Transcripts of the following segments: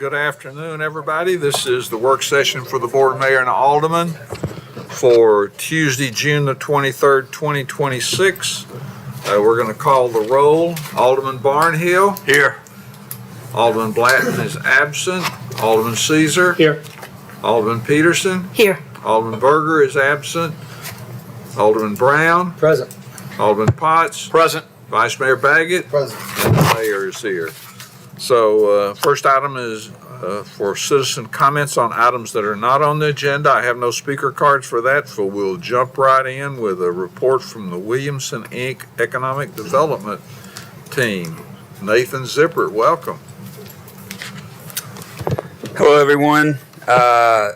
Good afternoon, everybody. This is the work session for the Board of Mayor and Alderman for Tuesday, June the 23rd, 2026. We're going to call the roll. Alderman Barnhill. Here. Alderman Blatton is absent. Alderman Caesar. Here. Alderman Peterson. Here. Alderman Berger is absent. Alderman Brown. Present. Alderman Potts. Present. Vice Mayor Baggett. Present. And the mayor is here. So first item is for citizen comments on items that are not on the agenda. I have no speaker cards for that, so we'll jump right in with a report from the Williamson Inc. Economic Development Team. Nathan Zippert, welcome. Hello, everyone. I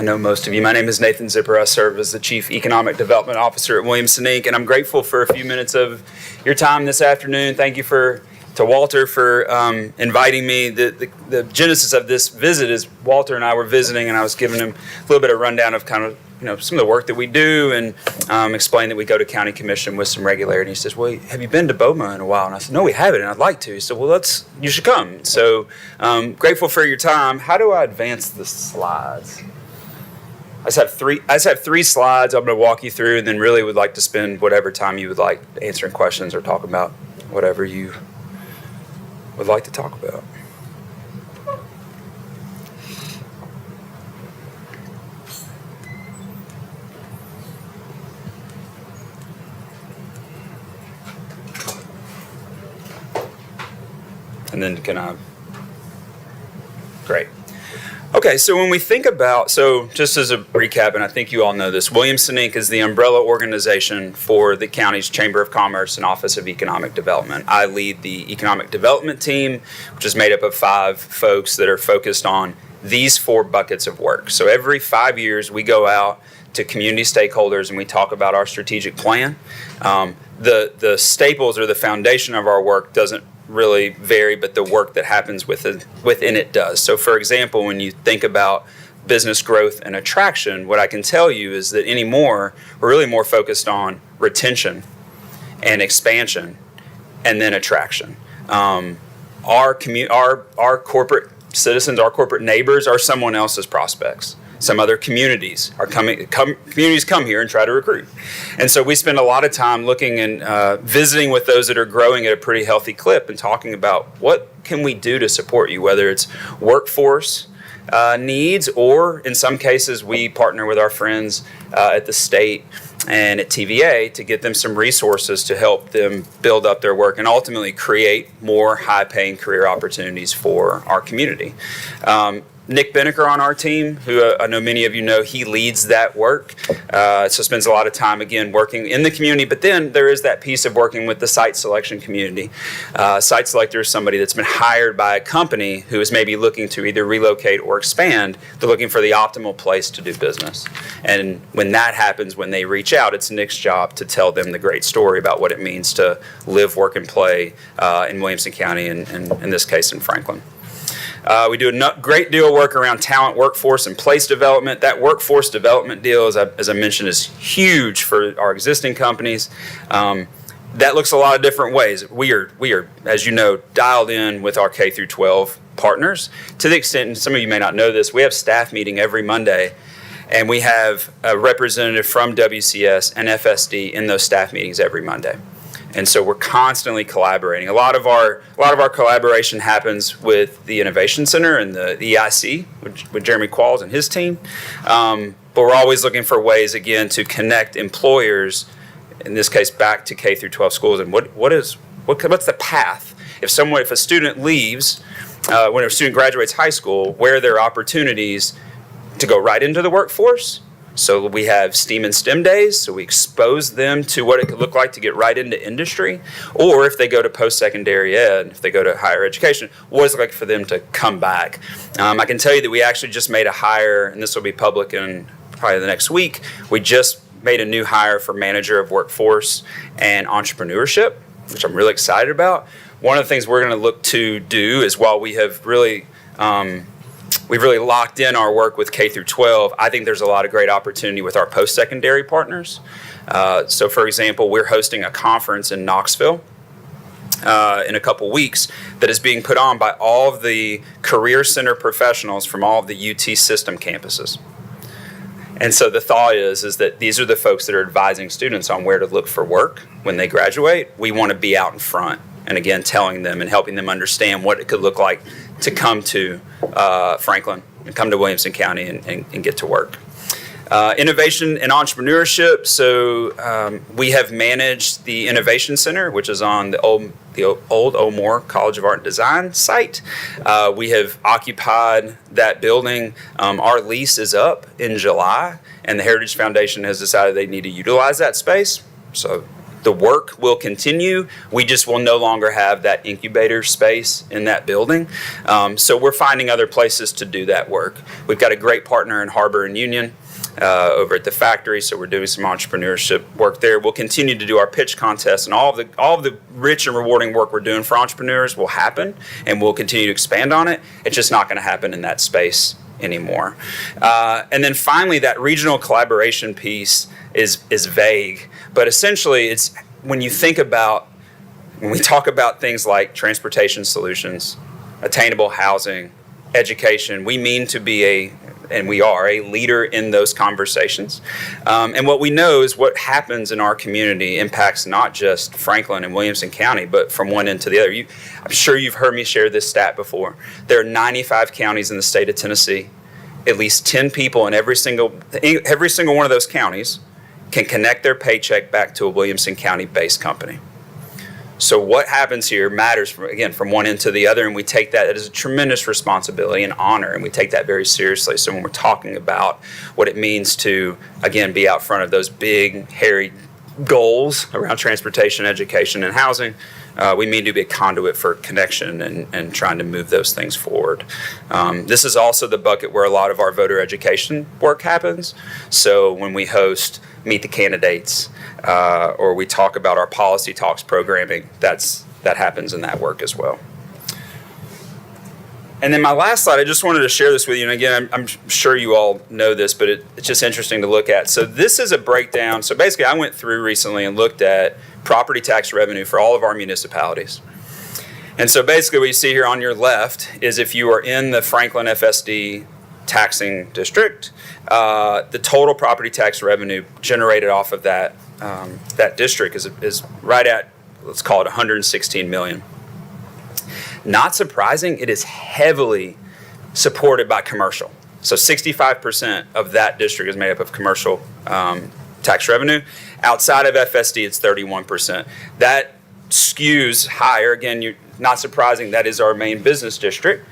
know most of you. My name is Nathan Zipper. I serve as the Chief Economic Development Officer at Williamson Inc., and I'm grateful for a few minutes of your time this afternoon. Thank you to Walter for inviting me. The genesis of this visit is Walter and I were visiting, and I was giving him a little bit of rundown of kind of some of the work that we do, and explain that we go to county commission with some regularity. He says, "Well, have you been to BOMA in a while?" And I said, "No, we haven't, and I'd like to." He said, "Well, you should come." So grateful for your time. How do I advance the slides? I just have three slides I'm going to walk you through, and then really would like to spend whatever time you would like answering questions or talking about whatever you would like to talk about. And then great. Okay, so when we think about, just as a recap, and I think you all know this, Williamson Inc. is the umbrella organization for the county's Chamber of Commerce and Office of Economic Development. I lead the Economic Development Team, which is made up of 5 folks that are focused on these 4 buckets of work. So every 5 years, we go out to community stakeholders and we talk about our strategic plan. The staples or the foundation of our work doesn't really vary, but the work that happens within it does. So for example, when you think about business growth and attraction, what I can tell you is that anymore, we're really more focused on retention and expansion and then attraction. Our corporate citizens, our corporate neighbors are someone else's prospects. Some other communities communities come here and try to recruit. And so we spend a lot of time looking and visiting with those that are growing at a pretty healthy clip and talking about what can we do to support you, whether it's workforce needs, or in some cases we partner with our friends at the state and at TVA to get them some resources to help them build up their work and ultimately create more high-paying career opportunities for our community. Nick Beneker on our team, who I know many of you know, he leads that work. So spends a lot of time, again, working in the community. But then there is that piece of working with the site selection community. Site selector is somebody that's been hired by a company who is maybe looking to either relocate or expand. They're looking for the optimal place to do business. And when that happens, when they reach out, it's Nick's job to tell them the great story about what it means to live, work, and play in Williamson County, and in this case in Franklin. We do a great deal of work around talent, workforce, and place development. That workforce development deal, as I mentioned, is huge for our existing companies. That looks a lot of different ways. We are, as you know, dialed in with our K through 12 partners to the extent, and some of you may not know this, we have staff meeting every Monday, and we have a representative from WCS and FSD in those staff meetings every Monday. And so we're constantly collaborating. A lot of our collaboration happens with the Innovation Center and the EIC, with Jeremy Qualls and his team. But we're always looking for ways, again, to connect employers, in this case, back to K through 12 schools. And what's the path? If a student leaves, when a student graduates high school, where are their opportunities to go right into the workforce? So we have STEAM and STEM days, so we expose them to what it could look like to get right into industry. Or if they go to post-secondary ed, if they go to higher education, what does it look like for them to come back? I can tell you that we actually just made a hire, and this will be public in probably the next week. We just made a new hire for manager of workforce and entrepreneurship, which I'm really excited about. One of the things we're going to look to do is, while we have really we've really locked in our work with K through 12. I think there's a lot of great opportunity with our post-secondary partners. So for example, we're hosting a conference in Knoxville in a couple weeks that is being put on by all of the Career Center professionals from all of the UT system campuses. And so the thought is that these are the folks that are advising students on where to look for work when they graduate. We want to be out in front and, again, telling them and helping them understand what it could look like to come to Franklin and come to Williamson County and get to work. Innovation and entrepreneurship. So we have managed the Innovation Center, which is on the old O'Moore College of Art and Design site. We have occupied that building. Our lease is up in July, and the Heritage Foundation has decided they need to utilize that space. So the work will continue. We just will no longer have that incubator space in that building. So we're finding other places to do that work. We've got a great partner in Harbor and Union over at the factory, so we're doing some entrepreneurship work there. We'll continue to do our pitch contests, and all of the rich and rewarding work we're doing for entrepreneurs will happen, and we'll continue to expand on it. It's just not going to happen in that space anymore. And then finally, that regional collaboration piece is vague, but essentially it's when we talk about things like transportation solutions, attainable housing, education, we mean to be and we are a leader in those conversations. And what we know is what happens in our community impacts not just Franklin and Williamson County, but from one end to the other. I'm sure you've heard me share this stat before. There are 95 counties in the state of Tennessee. At least 10 people in every single one of those counties can connect their paycheck back to a Williamson County-based company. So what happens here matters, from one end to the other, and we take that as a tremendous responsibility and honor, and we take that very seriously. So when we're talking about what it means to, again, be out front of those big, hairy goals around transportation, education, and housing, we mean to be a conduit for connection and trying to move those things forward. This is also the bucket where a lot of our voter education work happens. So when we host Meet the Candidates, or we talk about our policy talks programming, that happens in that work as well. And then my last slide, I just wanted to share this with you. And again, I'm sure you all know this, but it's just interesting to look at. So this is a breakdown. So basically, I went through recently and looked at property tax revenue for all of our municipalities. And so basically what you see here on your left is if you are in the Franklin FSD taxing district, the total property tax revenue generated off of that district is right at, let's call it $116 million. Not surprising, it is heavily supported by commercial. So 65% of that district is made up of commercial tax revenue. Outside of FSD, it's 31%. That skews higher. Again, not surprising, that is our main business district.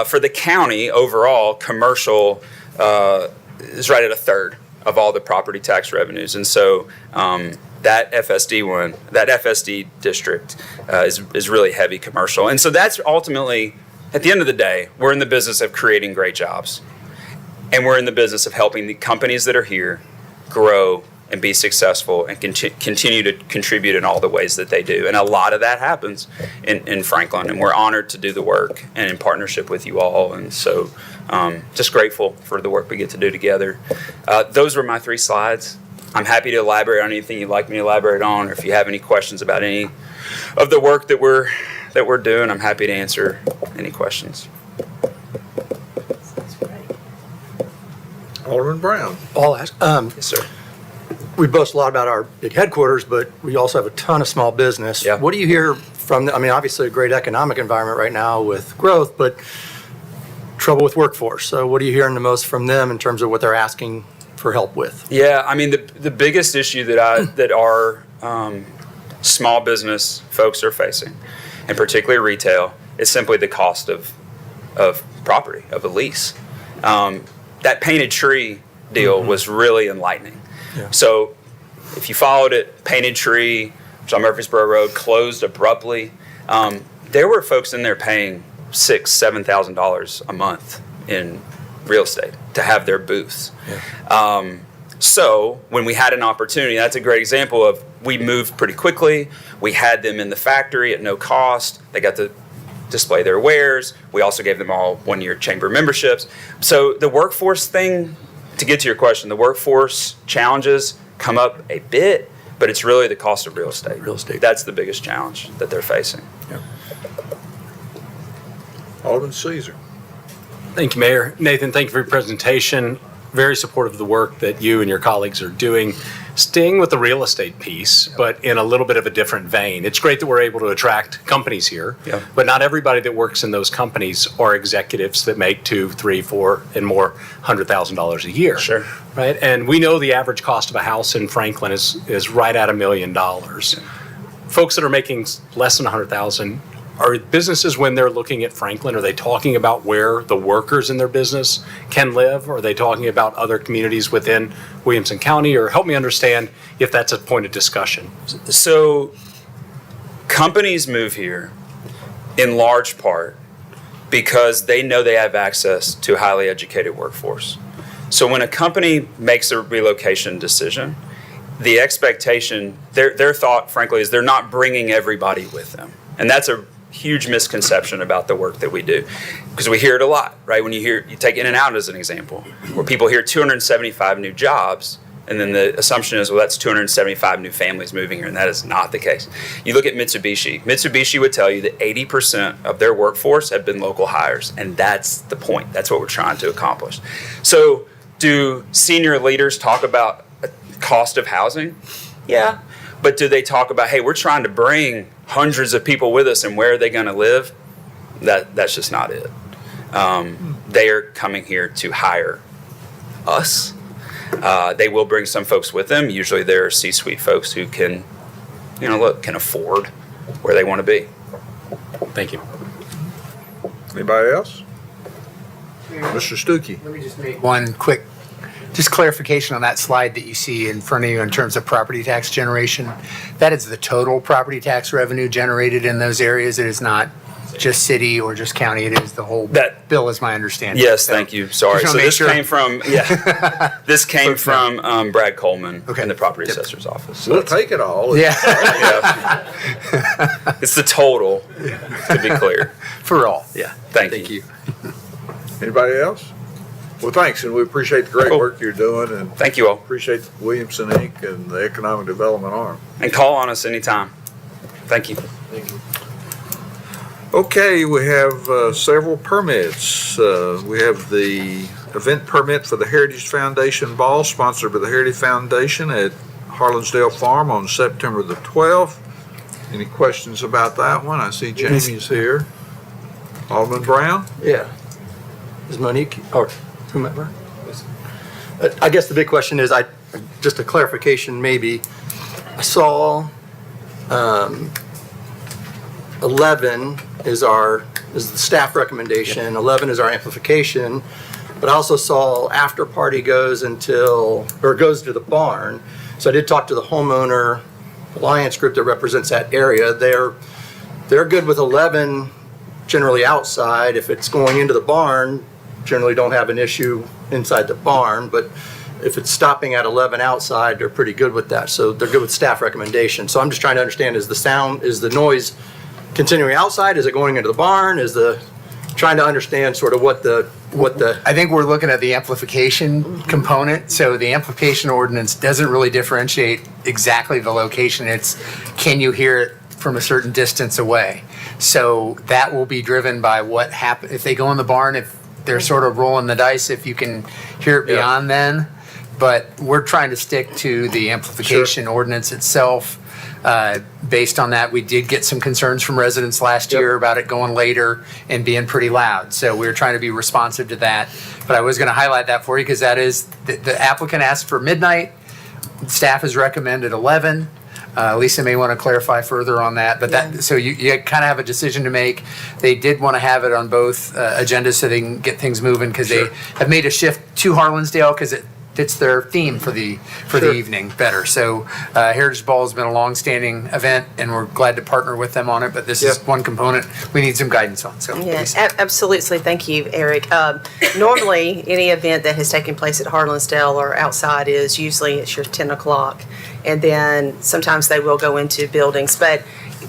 For the county overall, commercial is right at a third of all the property tax revenues. And so that FSD district is really heavy commercial. And so that's ultimately, at the end of the day, we're in the business of creating great jobs. And we're in the business of helping the companies that are here grow and be successful and continue to contribute in all the ways that they do. And a lot of that happens in Franklin. And we're honored to do the work and in partnership with you all. And so just grateful for the work we get to do together. Those were my 3 slides. I'm happy to elaborate on anything you'd like me to elaborate on, or if you have any questions about any of the work that we're doing, I'm happy to answer any questions. Alderman Brown. I'll ask. Yes, sir. We boast a lot about our big headquarters, but we also have a ton of small business. Yeah. What do you hear from, obviously a great economic environment right now with growth, but trouble with workforce. So what are you hearing the most from them in terms of what they're asking for help with? Yeah, the biggest issue that our small business folks are facing, and particularly retail, is simply the cost of property, of a lease. That Painted Tree deal was really enlightening. Yeah. So if you followed it, Painted Tree, which on Murfreesboro Road, closed abruptly. There were folks in there paying $6,000-$7,000 a month in real estate to have their booths. Yeah. So when we had an opportunity, that's a great example of we moved pretty quickly. We had them in the factory at no cost. They got to display their wares. We also gave them all 1-year chamber memberships. So the workforce thing, to get to your question, the workforce challenges come up a bit, but it's really the cost of real estate. Real estate. That's the biggest challenge that they're facing. Alderman Caesar. Thank you, Mayor. Nathan, thank you for your presentation. Very supportive of the work that you and your colleagues are doing, staying with the real estate piece, but in a little bit of a different vein. It's great that we're able to attract companies here, but not everybody that works in those companies are executives that make $2, $3, $4, and more $100,000 a year. Sure. Right? And we know the average cost of a house in Franklin is right at $1 million. Folks that are making less than $100,000, are businesses, when they're looking at Franklin, are they talking about where the workers in their business can live? Or are they talking about other communities within Williamson County? Or help me understand if that's a point of discussion. So companies move here in large part because they know they have access to a highly educated workforce. So when a company makes a relocation decision, the expectation, their thought, frankly, is they're not bringing everybody with them. And that's a huge misconception about the work that we do, because we hear it a lot, right? When you take In-N-Out as an example, where people hear 275 new jobs, and then the assumption is, well, that's 275 new families moving here, and that is not the case. You look at Mitsubishi. Mitsubishi would tell you that 80% of their workforce have been local hires, and that's the point. That's what we're trying to accomplish. So do senior leaders talk about cost of housing? Yeah. But do they talk about, hey, we're trying to bring hundreds of people with us, and where are they going to live? That's just not it. They are coming here to hire us. They will bring some folks with them. Usually they're C-suite folks who can afford where they want to be. Thank you. Anybody else? Mr. Stuckey. Let me just make one quick, just clarification on that slide that you see in front of you in terms of property tax generation. That is the total property tax revenue generated in those areas. It is not just city or just county. It is the whole bill, is my understanding. Yes, So, thank you. Sorry. just So wanna this make sure. came from this came from Brad Coleman Okay. in the property Yep. assessor's office. So We'll that's- take it all. Yeah, yeah. It's the total, to be clear. for all. Yeah. Thank you. Anybody else? Well, thanks, and we appreciate the great Cool. work you're doing, and Thank you all. appreciate Williamson Inc. and the Economic Development Arm. And call on us anytime. Thank you. Okay, we have several permits. We have the event permit for the Heritage Foundation Ball, sponsored by the Heritage Foundation at Harlansdale Farm on September the 12th. Any questions about that one? I see Jamie's here. Alderman Brown? Yeah. Is Monique or whomever? I guess the big question is, just a clarification maybe. I saw 11 is the staff recommendation, 11 is our amplification, but I also saw after party goes to the barn. So I did talk to the homeowner alliance group that represents that area. They're good with 11 generally outside. If it's going into the barn, generally don't have an issue inside the barn, but if it's stopping at 11 outside, they're pretty good with that. So they're good with staff recommendation. So I'm just trying to understand, is the noise continuing outside? Is it going into the barn? Trying to understand sort of what the I think we're looking at the amplification component. So the amplification ordinance doesn't really differentiate exactly the location. It's, can you hear it from a certain distance away? So that will be driven by what happens if they go in the barn, if they're sort of rolling the dice, if you can hear it beyond then. But we're trying to stick to the amplification ordinance itself. Based on that, we did get some concerns from residents last year about it going later and being pretty loud. So we were trying to be responsive to that. But I was going to highlight that for you because that is, the applicant asked for midnight. Staff has recommended 11. Lisa may want to clarify further on that. But so you kind of have a decision to make. They did want to have it on both agendas so they can get things moving because they have made a shift to Harlansdale because it fits their theme for the evening better. So Heritage Ball has been a long-standing event, and we're glad to partner with them on it. But this is one component we need some guidance on. So Yes, absolutely. Thank you, Eric. Normally, any event that has taken place at Harlansdale or outside is usually it's your 10 o'clock. And then sometimes they will go into buildings. But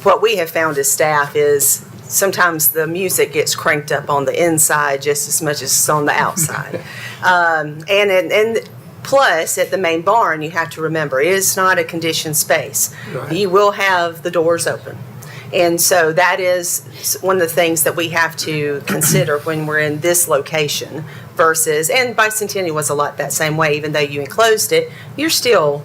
what we have found as staff is sometimes the music gets cranked up on the inside just as much as it's on the outside. And plus, at the main barn, you have to remember, it is not a conditioned space. You will have the doors open. And so that is one of the things that we have to consider when we're in this location versus, and Bicentennial was a lot that same way, even though you enclosed it, you're still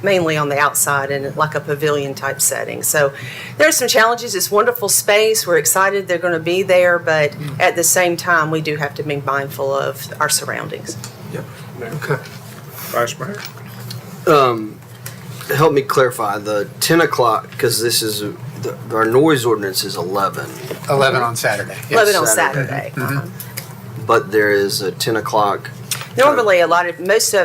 mainly on the outside in like a pavilion type setting. So there's some challenges. It's wonderful space. We're excited they're going to be there, but at the same time, we do have to be mindful of our surroundings. Okay. Vice Mayor? Help me clarify, the 10 o'clock, because this is, our noise ordinance is 11, 11 on Saturday. Yes. 11 on Saturday. Saturday. but there is a 10 o'clock. Normally, most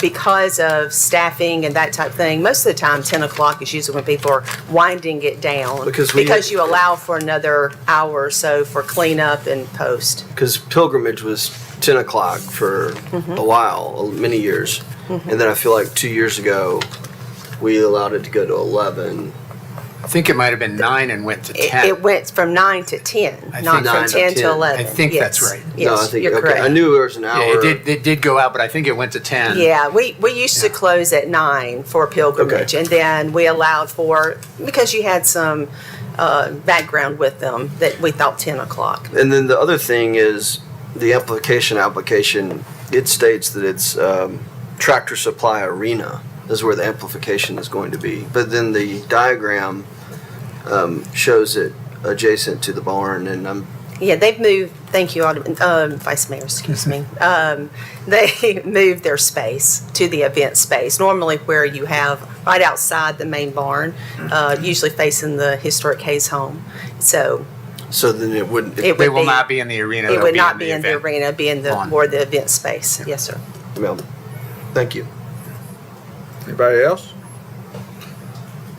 because of staffing and that type of thing, most of the time, 10 o'clock is usually when people are winding it down. Because you allow for another hour or so for cleanup and post. Because pilgrimage was 10 o'clock for a while, many years. And then I feel like 2 years ago, we allowed it to go to 11. I think it might have been 9 and went to 10. It went from 9 to 10, I not think from 9 to 10 to 10. 11. I think Yes. that's right. Yes, No, I think, you're okay, correct. I knew there was an hour. Yeah, it did go out, but I think it went to 10. Yeah, we used to close at 9 for pilgrimage, Okay. and then we allowed for, because you had some background with them, that we thought 10 o'clock. And then the other thing is the application, it states that it's Tractor Supply Arena is where the amplification is going to be. But then the diagram shows it adjacent to the barn, and Yeah, they've moved, thank you, Vice Mayor, excuse me. They moved their space to the event space, normally where you have right outside the main barn, usually facing the historic Hayes home. So then it wouldn't. it They would will be, not be in the arena. it they'll would not be the in the event. arena, be in the, lawn. more the event space. Yes, sir. Well, thank you. Anybody else?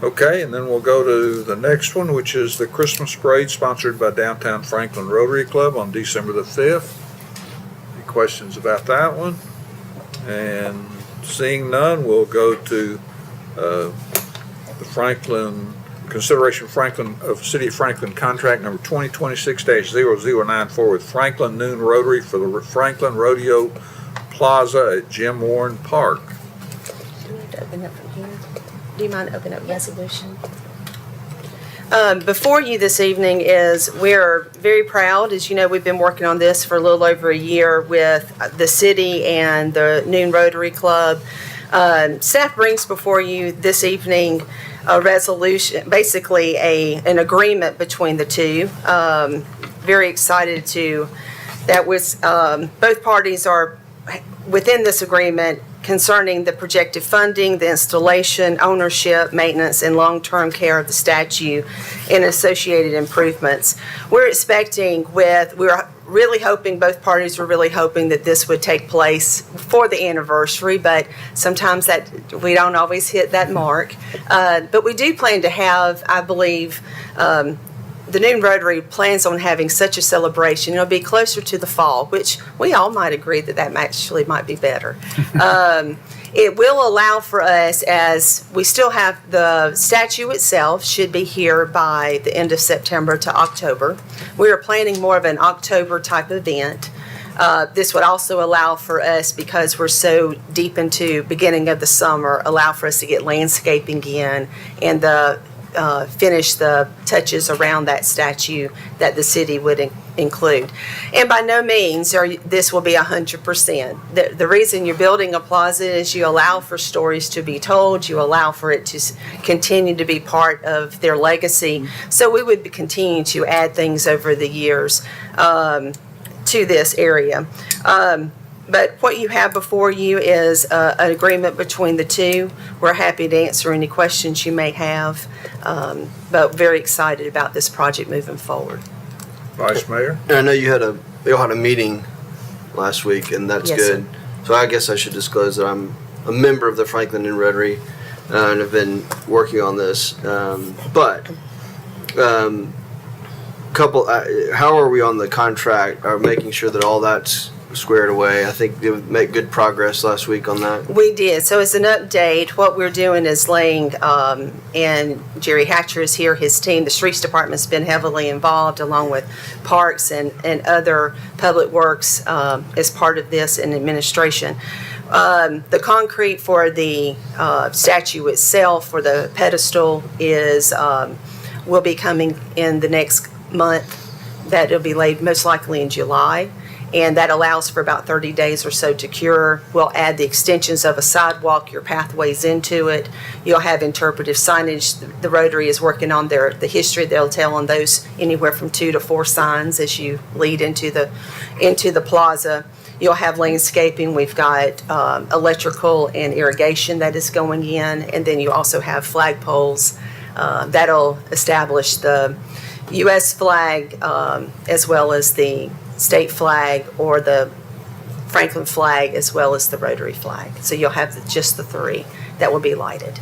Okay, and then we'll go to the next one, which is the Christmas parade sponsored by Downtown Franklin Rotary Club on December the 5th. Any questions about that one? And seeing none, we'll go to the consideration of City of Franklin contract number 2026-0094 with Franklin Noon Rotary for the Franklin Rodeo Plaza at Jim Warren Park. Do you mind opening up resolution? Before you this evening is, we're very proud. As you know, we've been working on this for a little over a year with the city and the Noon Rotary Club. Staff brings before you this evening a resolution, basically an agreement between the two. Very excited that both parties are within this agreement concerning the projected funding, the installation, ownership, maintenance, and long-term care of the statue and associated improvements. Both parties were really hoping that this would take place for the anniversary, but sometimes that we don't always hit that mark. But we do plan to have, I believe, the Noon Rotary plans on having such a celebration. It'll be closer to the fall, which we all might agree that actually might be better. It will allow for us, as we still have the statue itself, should be here by the end of September to October. We are planning more of an October type event. This would also allow for us, because we're so deep into beginning of the summer, allow for us to get landscaping in and finish the touches around that statue that the city would include. And by no means this will be 100%. The reason you're building a plaza is you allow for stories to be told, you allow for it to continue to be part of their legacy. So we would continue to add things over the years to this area. But what you have before you is an agreement between the two. We're happy to answer any questions you may have, but very excited about this project moving forward. Vice Mayor? And I know you all had a meeting last week, and that's Yes, good. So I guess I should disclose that I'm a member of the Franklin and Rotary, and have been working on this. How are we on the contract? Are making sure that all that's squared away? I think we make good progress last week on that. We did. So as an update, what we're doing is laying, and Jerry Hatcher is here, his team, the streets department's been heavily involved along with parks and other public works as part of this and administration. The concrete for the statue itself, for the pedestal, is will be coming in the next month. That'll be laid most likely in July, and that allows for about 30 days or so to cure. We'll add the extensions of a sidewalk, your pathways into it. You'll have interpretive signage. The Rotary is working on the history. They'll tell on those anywhere from 2 to 4 signs as you lead into the plaza. You'll have landscaping. We've got electrical and irrigation that is going in, and then you also have flagpoles that'll establish the U.S. flag as well as the state flag or the Franklin flag as well as the Rotary flag. So you'll have just the 3 that will be lighted.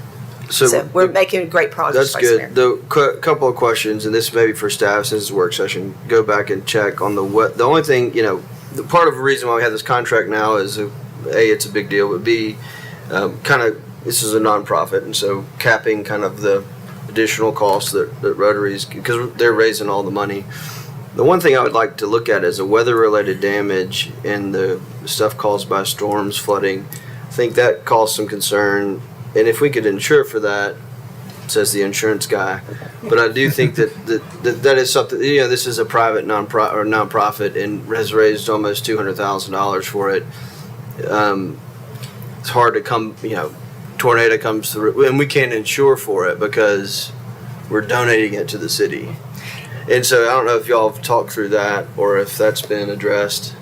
So we're making great progress. That's good. The couple of questions, and this may be for staff since it's a work session. Go back and check on the only thing, the part of the reason why we have this contract now is A, it's a big deal, but B, kind of this is a nonprofit, and so capping kind of the additional costs that Rotaries, because they're raising all the money. The one thing I would like to look at is a weather-related damage and the stuff caused by storms, flooding. I think that caused some concern, and if we could insure for that, says the insurance guy. But I do think that is something. This is a private nonprofit and has raised almost $200,000 for it. It's hard to come. Tornado comes through, and we can't insure for it because we're donating it to the city. And so I don't know if y'all have talked through that or if that's been addressed.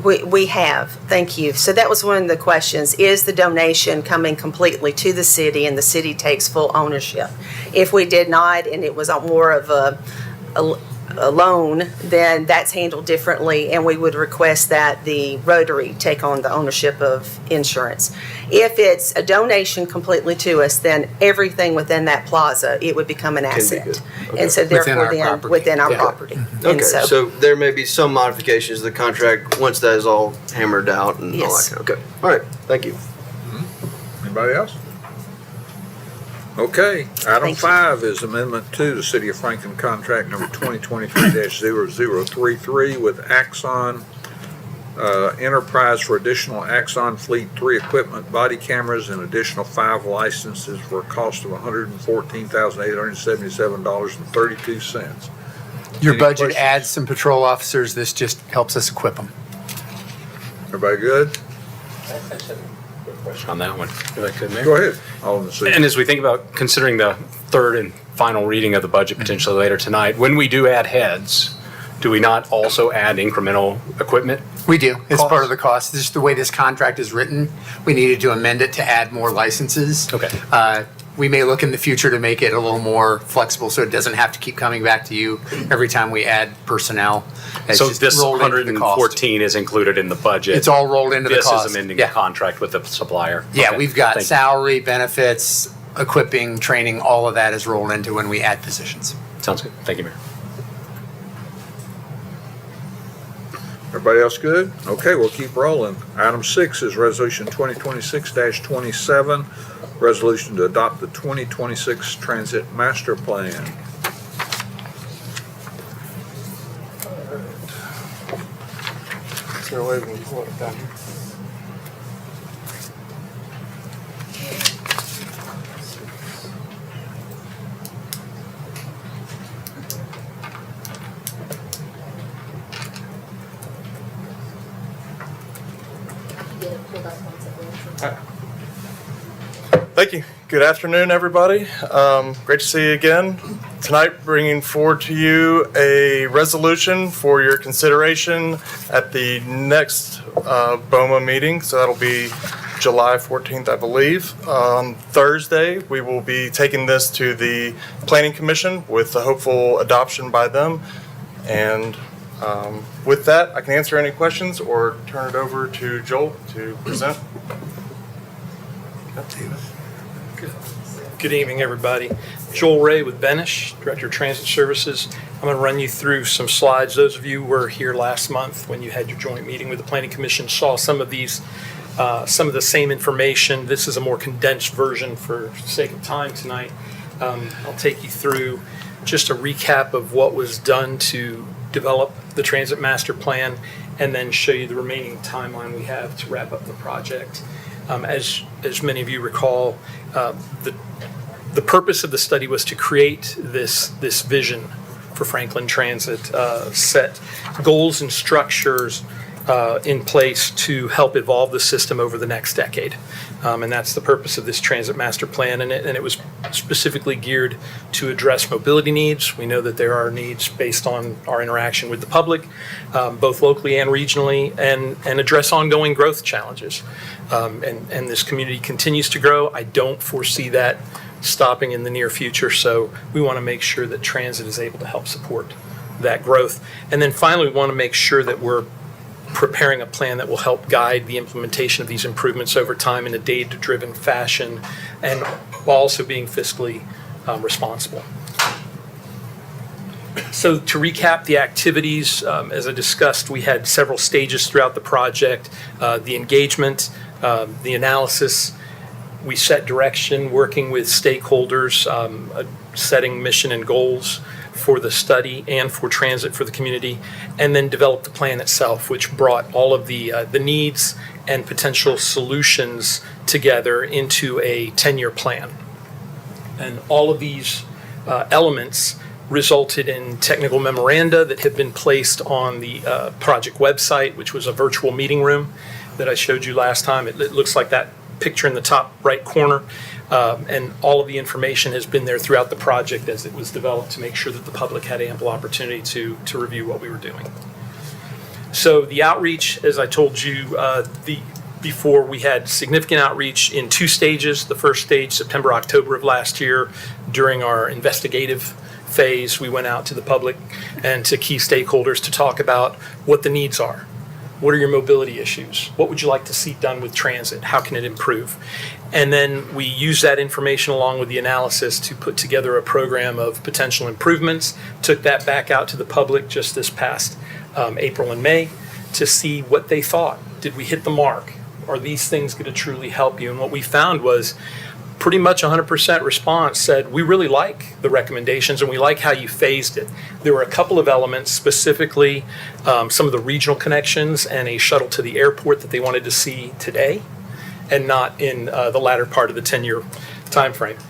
We have, thank you. So that was one of the questions. Is the donation coming completely to the city and the city takes full ownership? If we did not and it was more of a loan, then that's handled differently, and we would request that the Rotary take on the ownership of insurance. If it's a donation completely to us, then everything within that plaza, it would become an asset. good. Okay. And so therefore our then, property. within our Yeah. property. Okay, And so there may be some modifications to the contract once that is all hammered out and all Yes. that. Okay, all right, thank you. Anybody else? Okay, item Thank you. 5 is amendment to the City of Franklin contract number 2023-0033 with Axon Enterprise for additional Axon Fleet 3 equipment, body cameras, and additional 5 licenses for a cost of $114,877.32. Your Any budget questions? adds some patrol officers. This just helps us equip them. Everybody good? On that one. You like to, Mayor? Go ahead. Alderman Seaver. And as we think about considering the third and final reading of the budget potentially later tonight, when we do add heads, do we not also add incremental equipment? We do. It's Cost. part of the cost. This is the way this contract is written. We needed to amend it to add more licenses. Okay. We may look in the future to make it a little more flexible so it doesn't have to keep coming back to you every time we add personnel. It's So just this rolled into the cost. 114 is included in the budget. It's all rolled into the This cost. is amending the Yeah. contract with the supplier. Yeah, Okay, we've got thank you. salary, benefits, equipping, training, all of that is rolled into when we add positions. Sounds good. Thank you, Mayor. Everybody else good? Okay, we'll keep rolling. Item 6 is Resolution 2026-27, resolution to adopt the 2026 Transit Master Plan. Is there a way we can pull it back? Thank you. Good afternoon, everybody. Great to see you again. Tonight, bringing forward to you a resolution for your consideration at the next BOMA meeting. So that'll be July 14th, I believe. On Thursday, we will be taking this to the Planning Commission with the hopeful adoption by them. And with that, I can answer any questions or turn it over to Joel to present. Good evening, everybody. Joel Ray with Benish, Director of Transit Services. I'm going to run you through some slides. Those of you who were here last month when you had your joint meeting with the Planning Commission saw some of these, some of the same information. This is a more condensed version for sake of time tonight. I'll take you through just a recap of what was done to develop the Transit Master Plan and then show you the remaining timeline we have to wrap up the project. As many of you recall, The purpose of the study was to create this vision for Franklin Transit, set goals and structures in place to help evolve the system over the next decade. And that's the purpose of this transit master plan. And it was specifically geared to address mobility needs. We know that there are needs based on our interaction with the public, both locally and regionally, and address ongoing growth challenges. And this community continues to grow. I don't foresee that stopping in the near future. So we want to make sure that transit is able to help support that growth. And then finally, we want to make sure that we're preparing a plan that will help guide the implementation of these improvements over time in a data-driven fashion, and while also being fiscally responsible. So to recap the activities, as I discussed, we had several stages throughout the project. The engagement, the analysis, we set direction, working with stakeholders, setting mission and goals for the study and for transit for the community, and then developed the plan itself, which brought all of the needs and potential solutions together into a 10-year plan. And all of these elements resulted in technical memoranda that have been placed on the project website, which was a virtual meeting room that I showed you last time. It looks like that picture in the top right corner. And all of the information has been there throughout the project as it was developed to make sure that the public had ample opportunity to review what we were doing. So the outreach, as I told you before, we had significant outreach in 2 stages. The first stage, September, October of last year, during our investigative phase, we went out to the public and to key stakeholders to talk about what the needs are. What are your mobility issues? What would you like to see done with transit? How can it improve? And then we use that information along with the analysis to put together a program of potential improvements. Took that back out to the public just this past April and May to see what they thought. Did we hit the mark? Are these things going to truly help you? And what we found was pretty much 100% response said, we really like the recommendations and we like how you phased it. There were a couple of elements, specifically some of the regional connections and a shuttle to the airport that they wanted to see today and not in the latter part of the 10-year timeframe.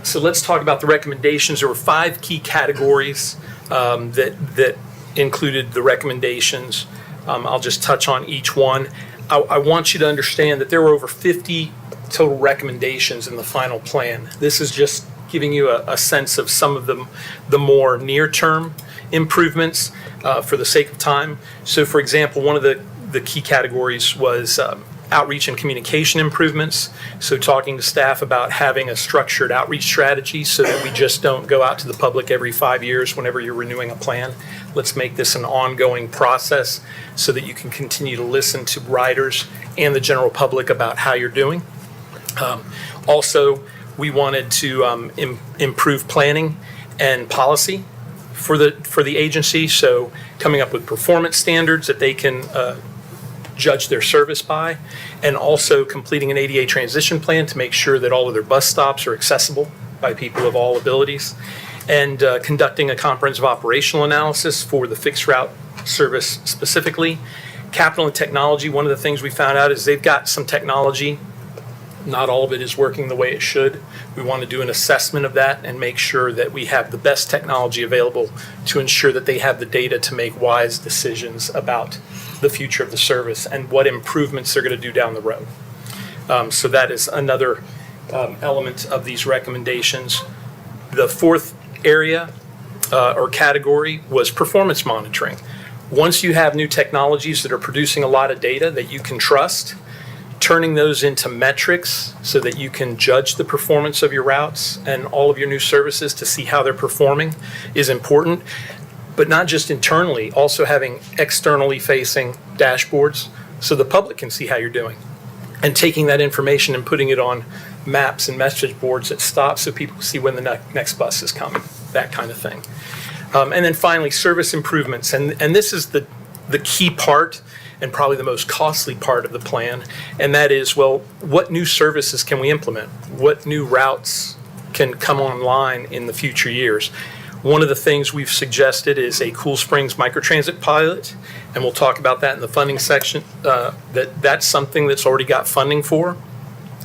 So let's talk about the recommendations. There were 5 key categories that included the recommendations. I'll just touch on each one. I want you to understand that there were over 50 total recommendations in the final plan. This is just giving you a sense of some of the more near-term improvements for the sake of time. So for example, one of the key categories was outreach and communication improvements. So talking to staff about having a structured outreach strategy so that we just don't go out to the public every 5 years whenever you're renewing a plan. Let's make this an ongoing process so that you can continue to listen to riders and the general public about how you're doing. Also, we wanted to improve planning and policy for the agency. So coming up with performance standards that they can judge their service by, and also completing an ADA transition plan to make sure that all of their bus stops are accessible by people of all abilities, and conducting a comprehensive operational analysis for the fixed route service specifically. Capital and technology, one of the things we found out is they've got some technology. Not all of it is working the way it should. We want to do an assessment of that and make sure that we have the best technology available to ensure that they have the data to make wise decisions about the future of the service and what improvements they're going to do down the road. So that is another element of these recommendations. The 4th area or category was performance monitoring. Once you have new technologies that are producing a lot of data that you can trust, turning those into metrics so that you can judge the performance of your routes and all of your new services to see how they're performing is important. But not just internally, also having externally facing dashboards so the public can see how you're doing. And taking that information and putting it on maps and message boards at stops so people see when the next bus is coming, that kind of thing. And then finally, service improvements. And this is the key part and probably the most costly part of the plan. And that is, well, what new services can we implement? What new routes can come online in the future years? One of the things we've suggested is a Cool Springs microtransit pilot, and we'll talk about that in the funding section. That's something that's already got funding for.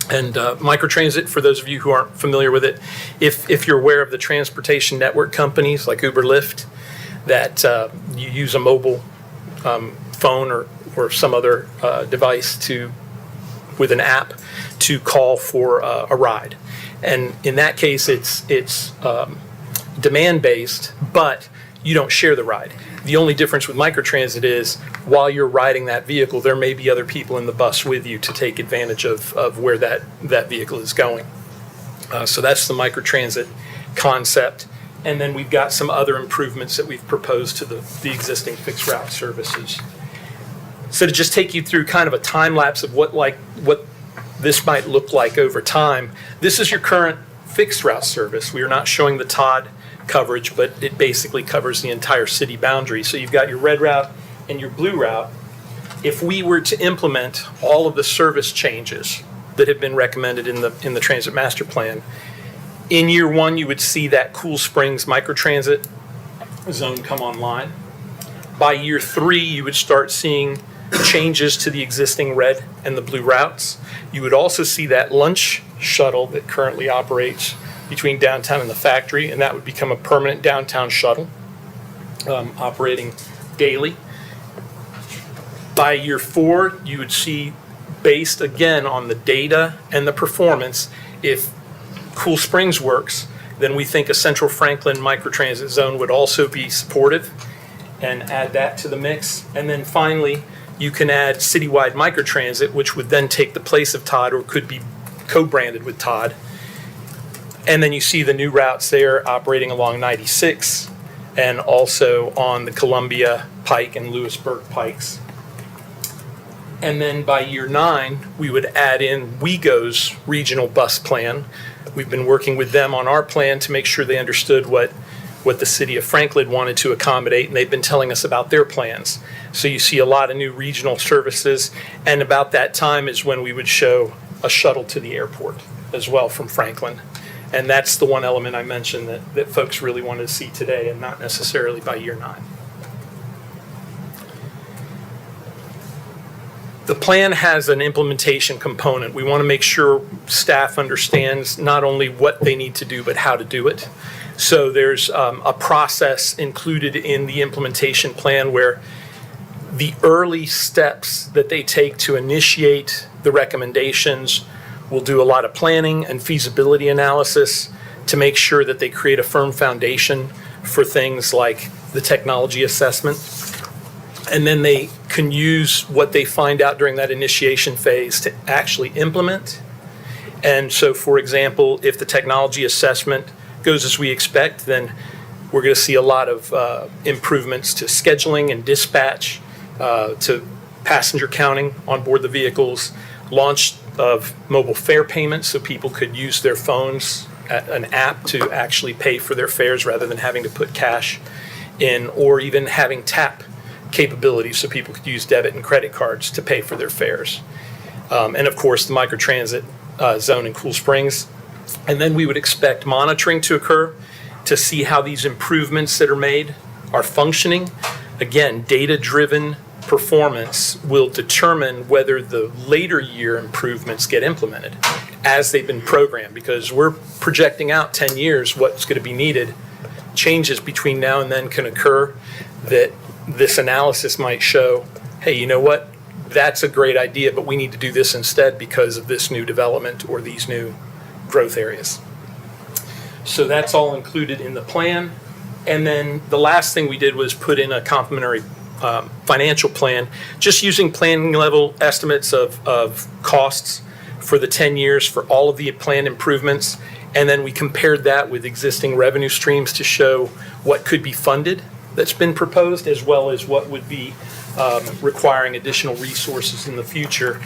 And microtransit, for those of you who aren't familiar with it, if you're aware of the transportation network companies like Uber, Lyft, that you use a mobile phone or some other device with an app to call for a ride. And in that case, it's demand-based, but you don't share the ride. The only difference with microtransit is while you're riding that vehicle, there may be other people in the bus with you to take advantage of where that vehicle is going. So that's the microtransit concept. And then we've got some other improvements that we've proposed to the existing fixed route services. So to just take you through kind of a time lapse of what this might look like over time, this is your current fixed route service. We are not showing the Todd coverage, but it basically covers the entire city boundary. So you've got your red route and your blue route. If we were to implement all of the service changes that have been recommended in the Transit Master Plan, in year one, you would see that Cool Springs microtransit zone come online. By year three, you would start seeing changes to the existing red and the blue routes. You would also see that lunch shuttle that currently operates between downtown and the factory, and that would become a permanent downtown shuttle operating daily. By year four, you would see, based again on the data and the performance, if Cool Springs works, then we think a Central Franklin microtransit zone would also be supportive, and add that to the mix. And then finally, you can add citywide microtransit, which would then take the place of Todd or could be co-branded with Todd. And then you see the new routes there operating along 96 and also on the Columbia Pike and Lewisburg Pikes. And then by year 9, we would add in WeGo's regional bus plan. We've been working with them on our plan to make sure they understood what the city of Franklin wanted to accommodate, and they've been telling us about their plans. So you see a lot of new regional services, and about that time is when we would show a shuttle to the airport as well from Franklin. And that's the one element I mentioned that folks really wanted to see today and not necessarily by year 9. The plan has an implementation component. We want to make sure staff understands not only what they need to do, but how to do it. So there's a process included in the implementation plan where the early steps that they take to initiate the recommendations will do a lot of planning and feasibility analysis to make sure that they create a firm foundation for things like the technology assessment. And then they can use what they find out during that initiation phase to actually implement. And so, for example, if the technology assessment goes as we expect, then we're going to see a lot of improvements to scheduling and dispatch, to passenger counting on board the vehicles, launch of mobile fare payments so people could use their phones, an app to actually pay for their fares rather than having to put cash in, or even having tap capabilities so people could use debit and credit cards to pay for their fares. And of course, the microtransit zone in Cool Springs. And then we would expect monitoring to occur to see how these improvements that are made are functioning. Again, data-driven performance will determine whether the later year improvements get implemented as they've been programmed, because we're projecting out 10 years what's going to be needed. Changes between now and then can occur that this analysis might show, hey, you know what? That's a great idea, but we need to do this instead because of this new development or these new growth areas. So that's all included in the plan. And then the last thing we did was put in a complementary financial plan, just using planning level estimates of costs for the 10 years for all of the planned improvements. And then we compared that with existing revenue streams to show what could be funded that's been proposed, as well as what would be requiring additional resources in the future.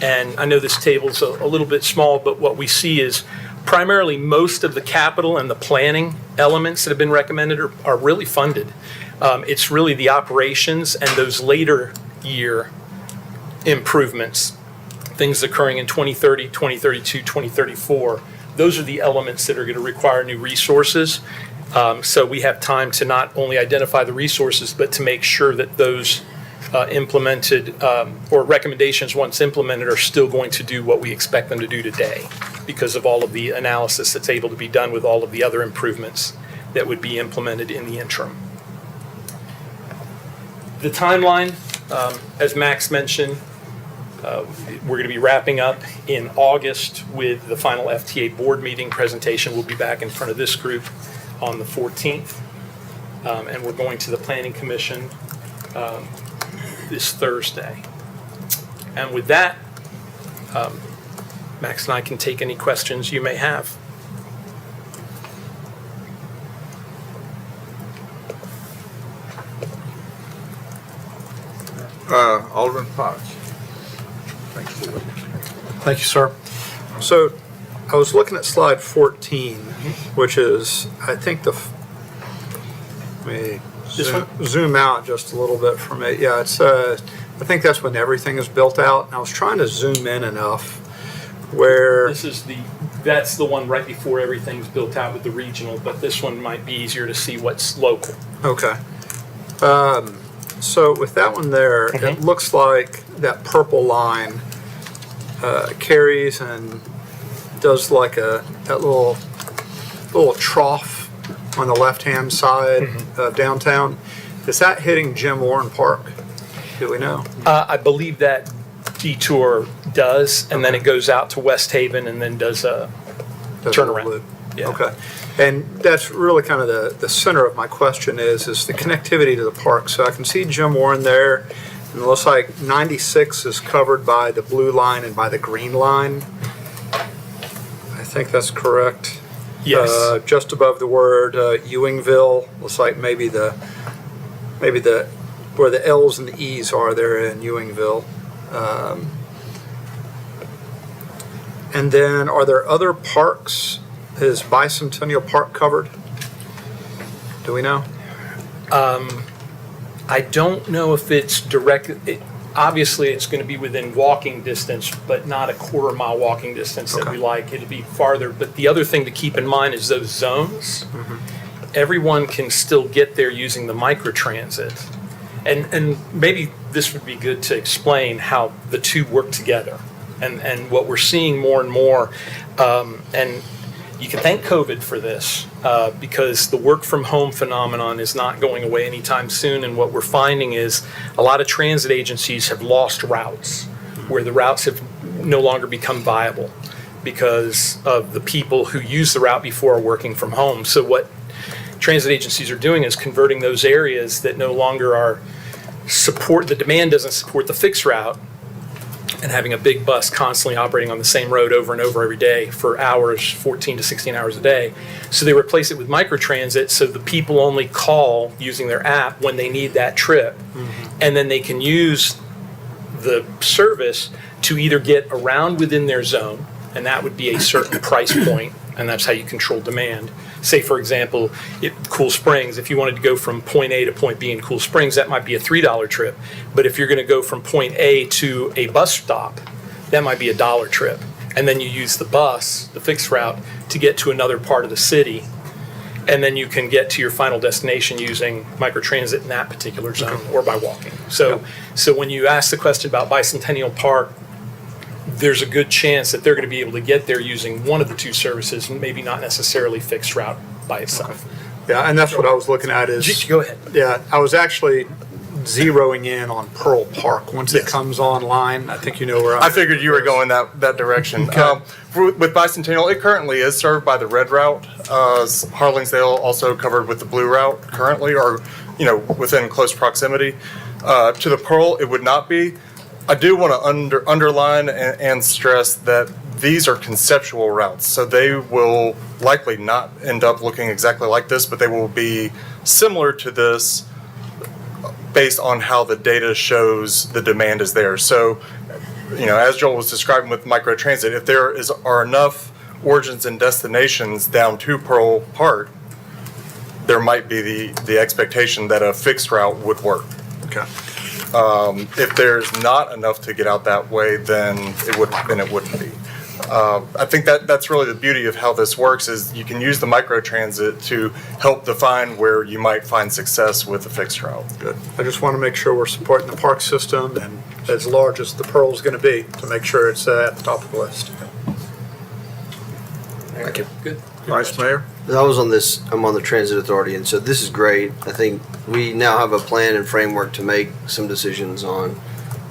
And I know this table's a little bit small, but what we see is primarily most of the capital and the planning elements that have been recommended are really funded. It's really the operations and those later year improvements, things occurring in 2030, 2032, 2034. Those are the elements that are going to require new resources. So we have time to not only identify the resources, but to make sure that those implemented, or recommendations once implemented are still going to do what we expect them to do today because of all of the analysis that's able to be done with all of the other improvements that would be implemented in the interim. The timeline, as Max mentioned, we're going to be wrapping up in August with the final FTA board meeting presentation. We'll be back in front of this group on the 14th. And we're going to the Planning Commission this Thursday. And with that, Max and I can take any questions you may have. Alderman Potts. Thank you. Thank you, sir. So I was looking at slide 14, which is, I think let me zoom out just a little bit from it. Yeah, it's, I think that's when everything is built out. And I was trying to zoom in enough where. That's the one right before everything's built out with the regional, but this one might be easier to see what's local. Okay. So with that one there, it looks like that purple line carries and does like that little trough on the left-hand side of downtown. Is that hitting Jim Warren Park? Do we know? I believe that detour does, and then it goes out to West Haven and then does a turnaround. Loop. Yeah. Okay. And that's really kind of the center of my question is the connectivity to the park. So I can see Jim Warren there, and it looks like 96 is covered by the blue line and by the green line. I think that's correct. Yes. Just above the word Ewingville, looks like maybe the where the L's and the E's are there in Ewingville. And then are there other parks? Is Bicentennial Park covered? Do we know? I don't know if it's direct. Obviously, it's going to be within walking distance, but not a quarter-mile walking distance that we like. It'll be farther. But the other thing to keep in mind is those zones. Everyone can still get there using the microtransit. And maybe this would be good to explain how the two work together. And what we're seeing more and more, and you can thank COVID for this, because the work from home phenomenon is not going away anytime soon. And what we're finding is a lot of transit agencies have lost routes where the routes have no longer become viable because of the people who use the route before are working from home. So what transit agencies are doing is converting those areas that no longer the demand doesn't support the fixed route, and having a big bus constantly operating on the same road over and over every day for hours, 14 to 16 hours a day. So they replace it with microtransit, so the people only call using their app when they need that trip. And then they can use the service to either get around within their zone, and that would be a certain price point, and that's how you control demand. Say, for example, Cool Springs, if you wanted to go from point A to point B in Cool Springs, that might be a $3 trip. But if you're going to go from point A to a bus stop, that might be a $1 trip. And then you use the bus, the fixed route, to get to another part of the city. And then you can get to your final destination using microtransit in that particular zone or by walking. So when you ask the question about Bicentennial Park, there's a good chance that they're going to be able to get there using one of the two services, maybe not necessarily fixed route by itself. Yeah, and that's what I was looking at is. Go ahead. Yeah, I was actually zeroing in on Pearl Park. Once it comes online, I think you know where I figured you were going that direction. With Bicentennial, it currently is served by the red route. Harlingsdale also covered with the blue route currently, or within close proximity. To the Pearl, it would not be. I do want to underline and stress that these are conceptual routes, so they will likely not end up looking exactly like this, but they will be similar to this based on how the data shows the demand is there. So, as Joel was describing with microtransit, if there are enough origins and destinations down to Pearl Park, there might be the expectation that a fixed route would work. Okay. If there's not enough to get out that way, then it wouldn't be. I think that's really the beauty of how this works is you can use the microtransit to help define where you might find success with a fixed route. Good. I just want to make sure we're supporting the park system and as large as the Pearl's going to be, to make sure it's at the top of the list. Thank you. Good. Vice Mayor? I'm on the Transit Authority, and so this is great. I think we now have a plan and framework to make some decisions on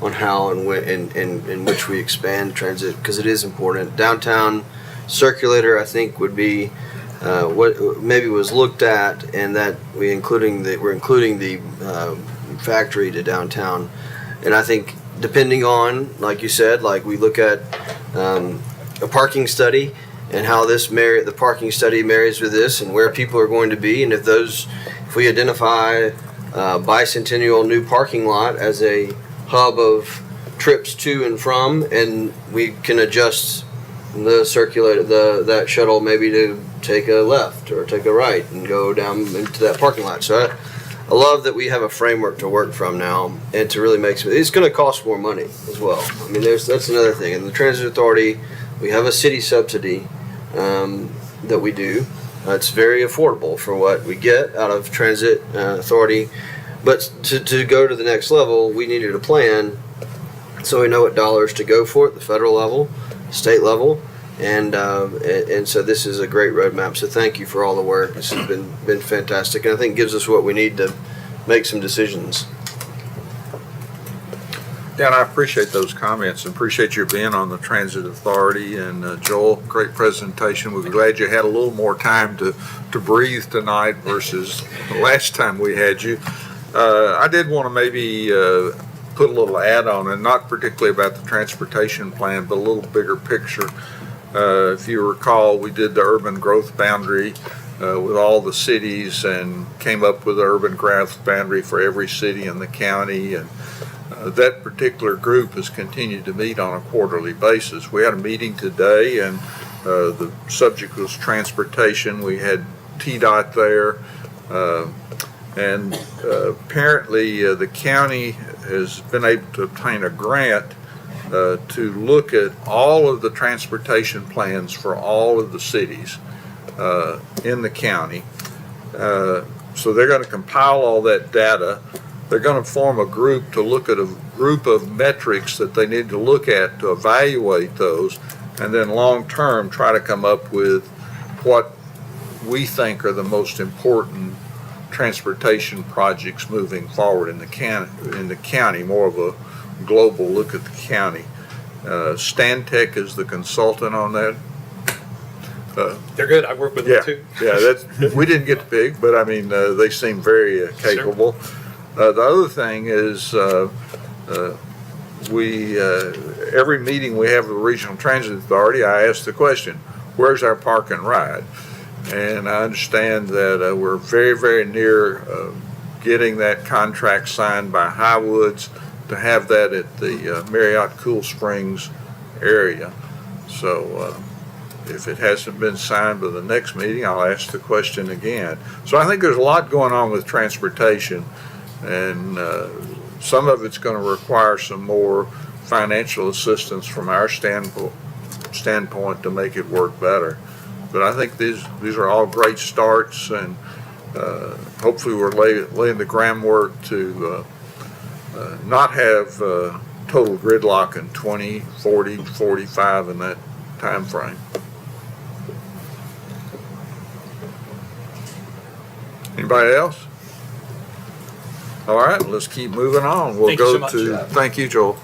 how and when and in which we expand transit, because it is important. Downtown circulator, I think, would be what maybe was looked at, and that we're including the factory to downtown. And I think depending on, like you said, like we look at a parking study and how the parking study marries with this and where people are going to be, and if we identify bicentennial new parking lot as a hub of trips to and from, and we can adjust the circulator, that shuttle maybe to take a left or take a right and go down into that parking lot. So I love that we have a framework to work from now, and to really make it's going to cost more money as well. I mean, that's another thing. In the Transit Authority, we have a city subsidy that we do. It's very affordable for what we get out of Transit Authority. But to go to the next level, we needed a plan so we know what dollars to go for at the federal level, state level, and so this is a great roadmap. So thank you for all the work. This has been fantastic, and I think gives us what we need to make some decisions. Yeah, and I appreciate those comments and appreciate you being on the Transit Authority. And Joel, great presentation. We're glad you had a little more time to breathe tonight versus the last time we had you. I did want to maybe put a little add on, and not particularly about the transportation plan, but a little bigger picture. If you recall, we did the urban growth boundary with all the cities and came up with the urban growth boundary for every city in the county. And that particular group has continued to meet on a quarterly basis. We had a meeting today, and the subject was transportation. We had TDOT there. And apparently the county has been able to obtain a grant to look at all of the transportation plans for all of the cities in the county. So they're going to compile all that data. They're going to form a group to look at a group of metrics that they need to look at to evaluate those, and then long-term try to come up with what we think are the most important transportation projects moving forward in the county, more of a global look at the county. Stantec is the consultant on that. They're good. I work with them too. Yeah, we didn't get to pick, but I mean, they seem very capable. The other thing is, every meeting we have with the Regional Transit Authority, I ask the question, where's our park and ride? And I understand that we're very, very near getting that contract signed by Highwoods to have that at the Marriott Cool Springs area. So if it hasn't been signed by the next meeting, I'll ask the question again. So I think there's a lot going on with transportation, and some of it's going to require some more financial assistance from our standpoint to make it work better. But I think these are all great starts, and hopefully we're laying the groundwork to not have total gridlock in 20, 40, 45 in that time frame. Anybody else? All right, let's keep moving on. We'll Thank you so go much. to, thank you, Joel.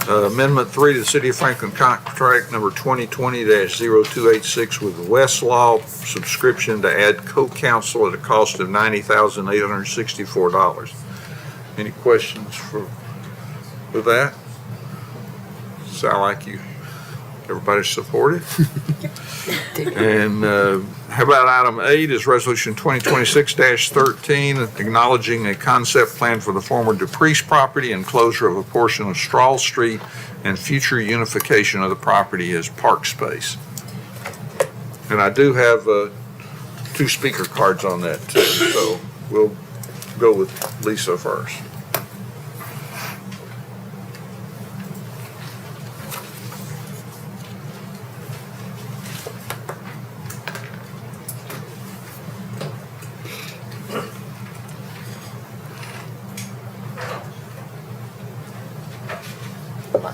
Amendment 3 to the City of Franklin contract number 2020-0286 with Westlaw subscription to add co-counsel at a cost of $90,864. Any questions with that? Sound like everybody supported? And how about item 8 is resolution 2026-13, acknowledging a concept plan for the former DePriest property and closure of a portion of Straw Street and future unification of the property as park space. And I do have 2 speaker cards on that too, so we'll go with Lisa first.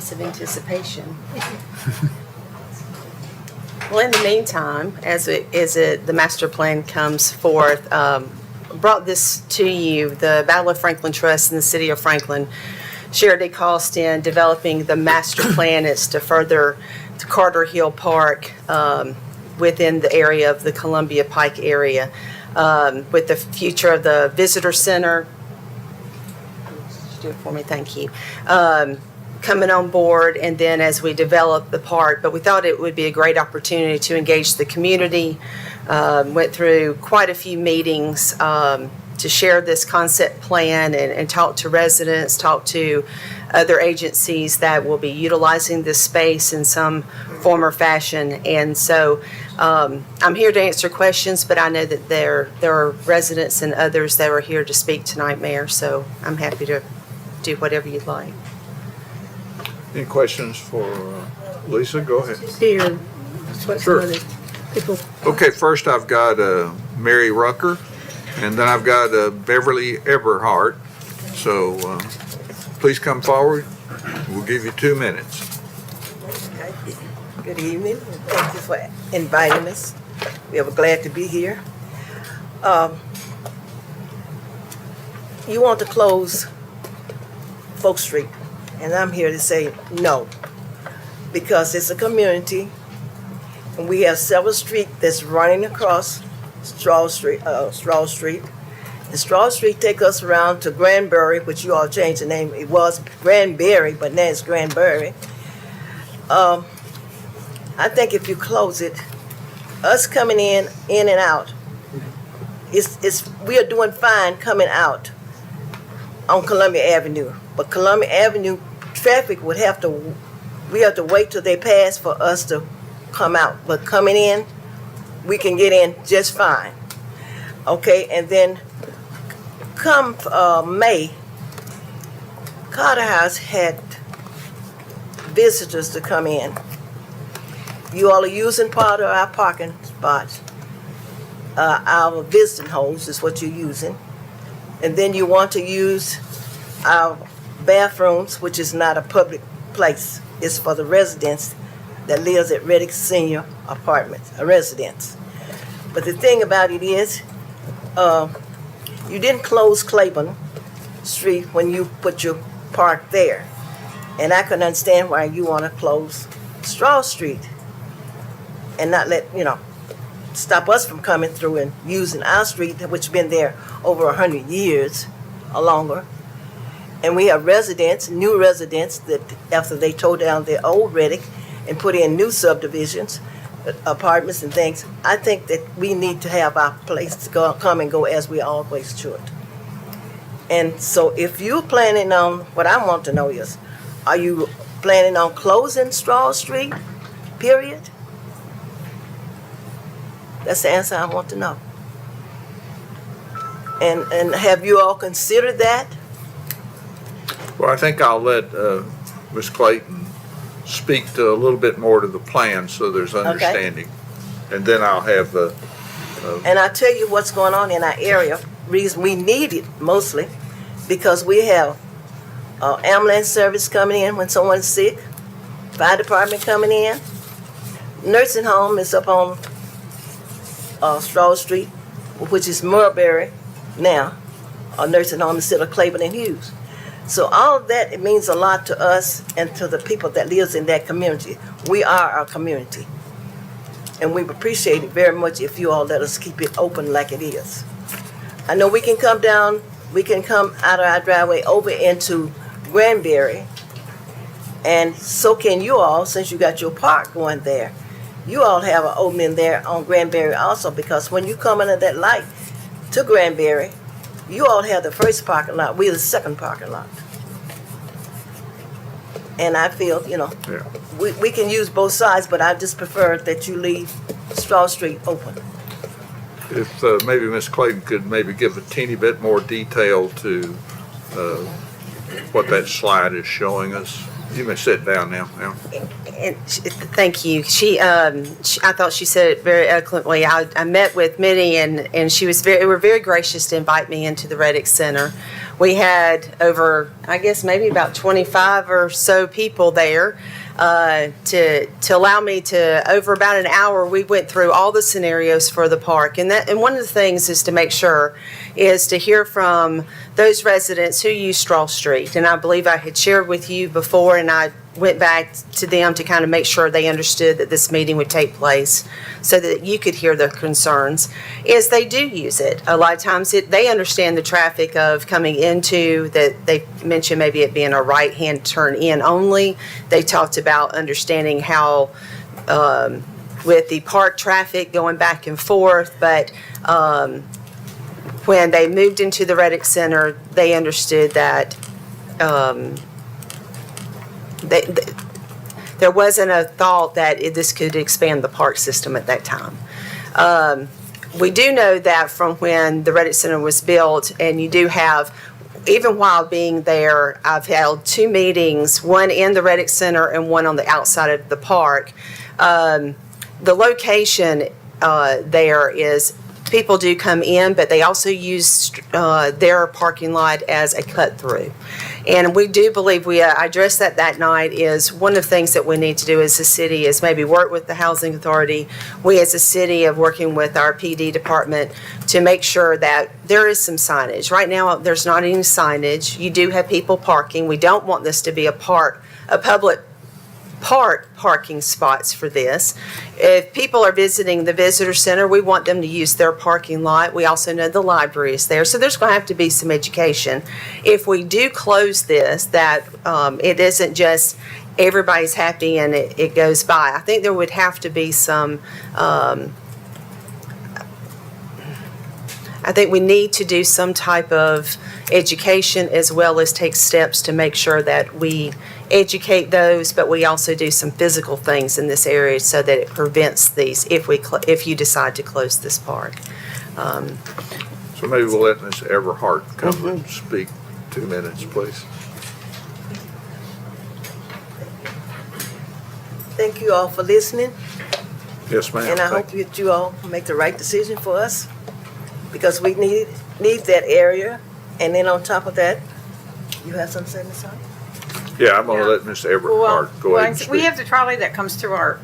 Lots of anticipation. Well, in the meantime, the master plan comes forth, brought this to you, the Battle of Franklin Trust in the city of Franklin shared a cost in developing the master plan. It's to further to Carter Hill Park within the area of the Columbia Pike area, with the future of the visitor center. Do it for me, thank you. Coming on board, and then as we develop the park, but we thought it would be a great opportunity to engage the community. Went through quite a few meetings to share this concept plan and talk to residents, talk to other agencies that will be utilizing this space in some form or fashion. And so I'm here to answer questions, but I know that there are residents and others that are here to speak tonight, Mayor, so I'm happy to do whatever you'd like. Any questions for Lisa? Go ahead. Here, Sure. people. Okay, first I've got Mary Rucker, and then I've got Beverly Eberhardt. So please come forward. We'll give you 2 minutes. Good evening, and thank you for inviting us. We are glad to be here. You want to close Folk Street, and I'm here to say no, because it's a community, and we have several streets that's running across Straw Street. And Straw Street take us around to Granbury, which you all changed the name. It was Granbury, but now it's Granbury. I think if you close it, us coming in and out, we are doing fine coming out on Columbia Avenue. But Columbia Avenue traffic we have to wait till they pass for us to come out. But coming in, we can get in just fine. Okay, and then come May, Carter House had visitors to come in. You all are using part of our parking spots. Our visiting halls is what you're using. And then you want to use our bathrooms, which is not a public place. It's for the residents that lives at Reddick Senior Apartments, a residence. But the thing about it is, you didn't close Claiborne Street when you put your park there. And I can understand why you want to close Straw Street and not stop us from coming through and using our street, which has been there over 100 years or longer. And we have residents, new residents, that after they tore down their old Reddick and put in new subdivisions, apartments and things, I think that we need to have our place to come and go as we always should. And so if you're planning on, what I want to know is, are you planning on closing Straw Street, period? That's the answer I want to know. And have you all considered that? Well, I think I'll let Ms. Clayton speak to a little bit more to the plan so there's understanding. And then I'll have And I'll tell you what's going on in our area. Reason we need it mostly because we have ambulance service coming in when someone's sick, fire department coming in, nursing home is up on Straw Street, which is Mulberry now, a nursing home instead of Claiborne and Hughes. So all of that, it means a lot to us and to the people that lives in that community. We are our community. And we appreciate it very much if you all let us keep it open like it is. I know we can come down, we can come out of our driveway over into Granbury, and so can you all, since you got your park going there. You all have an opening there on Granbury also, because when you come into that light to Granbury, you all have the first parking lot, we're the second parking lot. And I feel, we can use both sides, but I just prefer that you leave Straw Street open. if maybe Ms. Clayton could maybe give a teeny bit more detail to what that slide is showing us. You may sit down now. Thank you. I thought she said it very eloquently. I met with Minnie, and she was we're very gracious to invite me into the Reddick Center. We had over, I guess, maybe about 25 or so people there to allow me to, over about an hour, we went through all the scenarios for the park. And one of the things is to make sure is to hear from those residents who use Straw Street. And I believe I had shared with you before, and I went back to them to kind of make sure they understood that this meeting would take place so that you could hear their concerns, is they do use it. A lot of times they understand the traffic of coming into, that they mentioned maybe it being a right-hand turn in only. They talked about understanding how with the park traffic going back and forth, but when they moved into the Reddick Center, they understood that there wasn't a thought that this could expand the park system at that time. We do know that from when the Reddick Center was built, and you do have, even while being there, I've held 2 meetings, one in the Reddick Center and one on the outside of the park. The location there is, people do come in, but they also use their parking lot as a cut-through. And we do believe, I addressed that night, is one of the things that we need to do as a city is maybe work with the Housing Authority, we as a city of working with our PD department to make sure that there is some signage. Right now, there's not any signage. You do have people parking. We don't want this to be a public parking spots for this. If people are visiting the visitor center, we want them to use their parking lot. We also know the library is there, so there's going to have to be some education. If we do close this, that it isn't just everybody's happy and it goes by. I think there would have to be some, I think we need to do some type of education as well as take steps to make sure that we educate those, but we also do some physical things in this area so that it prevents these if you decide to close this park. So maybe we'll let Ms. Everhart come and speak 2 minutes, please. Thank you all for listening, Yes, ma'am. and I hope that you all make the right decision for us, because we need that area. And then on top of that, you have something to say, Ms. Hunt? Yeah, I'm gonna let Ms. Everhart go ahead and speak. We have the trolley that comes through our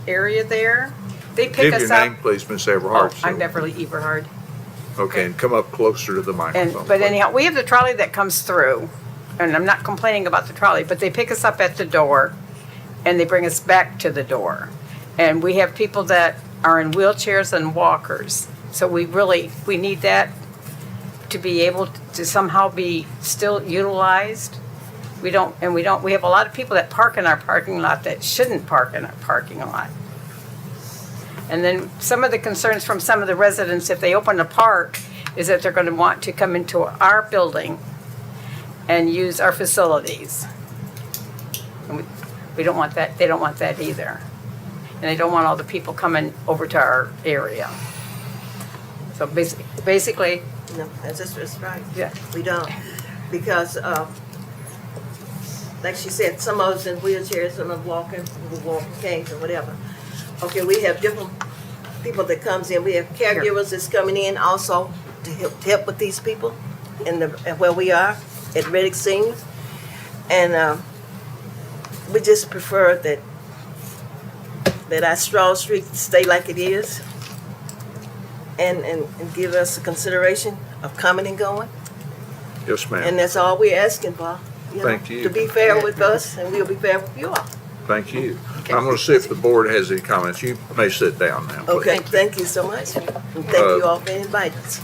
area there. They pick Give us your up. name, please, Ms. Oh, Everhart. I'm Beverly Eberhard. Okay, and come up closer to the microphone. But please. anyhow, we have the trolley that comes through, and I'm not complaining about the trolley, but they pick us up at the door and they bring us back to the door. And we have people that are in wheelchairs and walkers. So we need that to be able to somehow be still utilized. We have a lot of people that park in our parking lot that shouldn't park in our parking lot. And then some of the concerns from some of the residents, if they open a park, is that they're going to want to come into our building and use our facilities. And we don't want that. They don't want that either. And they don't want all the people coming over to our area. So basically, No, that's right. yeah. We don't, because, like she said, some of us in wheelchairs, some of walking canes or whatever. Okay, we have different people that comes in. We have caregivers that's coming in also to help with these people and where we are at Reddick Seniors. And we just prefer that our Straw Street stay like it is and give us a consideration of coming and going. Yes, ma'am. And that's all we're asking for. know, Thank you. To be fair with us, and we'll be fair with you all. Thank you. I'm going to see if the board has any comments. You may sit down now, please. Okay, thank you so much. And thank you all for inviting us.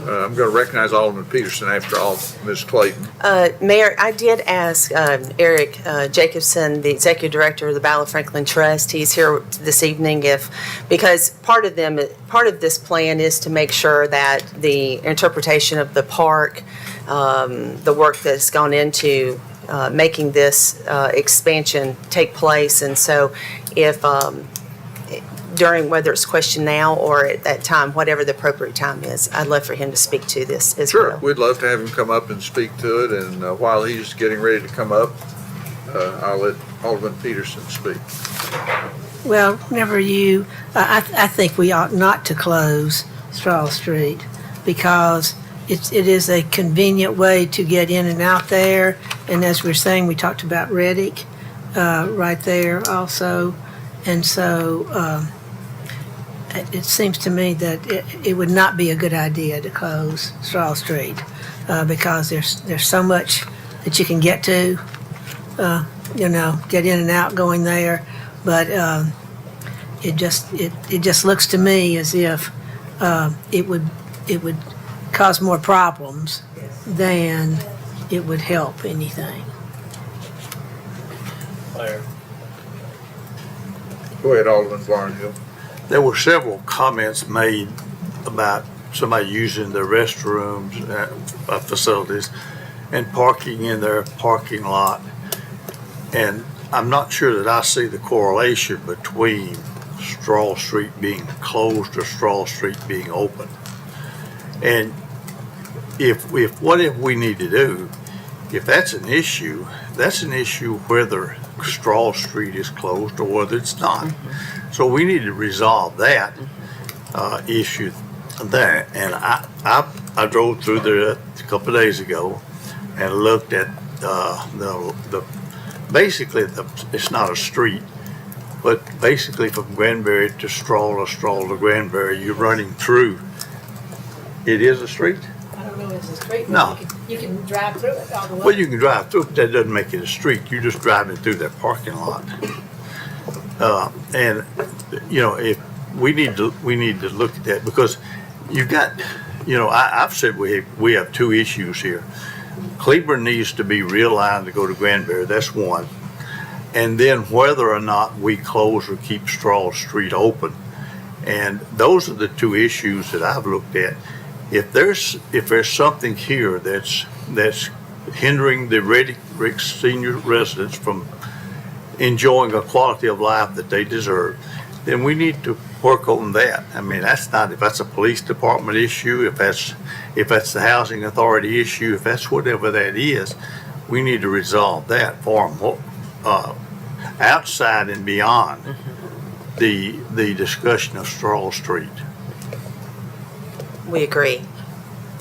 I'm going to recognize Alderman Peterson after all, Ms. Clayton. Mayor, I did ask Eric Jacobson, the Executive Director of the Ballard Franklin Trust, he's here this evening, because part of this plan is to make sure that the interpretation of the park, the work that's gone into making this expansion take place, and so if during, whether it's question now or at that time, whatever the appropriate time is, I'd love for him to speak to this as well. Sure, we'd love to have him come up and speak to it, and while he's getting ready to come up, I'll let Alderman Peterson speak. Well, whenever I think we ought not to close Straw Street because it is a convenient way to get in and out there. And as we're saying, we talked about Reddick right there also. And so it seems to me that it would not be a good idea to close Straw Street because there's so much that you can get to, get in and out going there. But it just looks to me as if it would cause more problems than it would help anything. Go ahead, Alderman Barnhill. There were several comments made about somebody using the restrooms facilities and parking in their parking lot. And I'm not sure that I see the correlation between Straw Street being closed or Straw Street being open. And if whatever we need to do, if that's an issue whether Straw Street is closed or whether it's not. So we need to resolve that issue there. And I drove through there a couple of days ago and looked at it's not a street, but basically from Granbury to Straw or Straw to Granbury, you're running through. It is a street? I don't know if it's a street, No. you can drive through it all the way. Well, you can drive through it, that doesn't make it a street, you're just driving through that parking lot. And, if we need to look at that, because you've got, I've said we have two issues here. Cleburne needs to be realigned to go to Granbury, that's one. And then whether or not we close or keep Straw Street open. And those are the two issues that I've looked at. If there's something here that's hindering the Reddick senior residents from enjoying a quality of life that they deserve, then we need to work on that. I mean, if that's a police department issue, if that's the housing authority issue, if that's whatever that is, we need to resolve that for them, outside and beyond the discussion of Straw Street. We agree.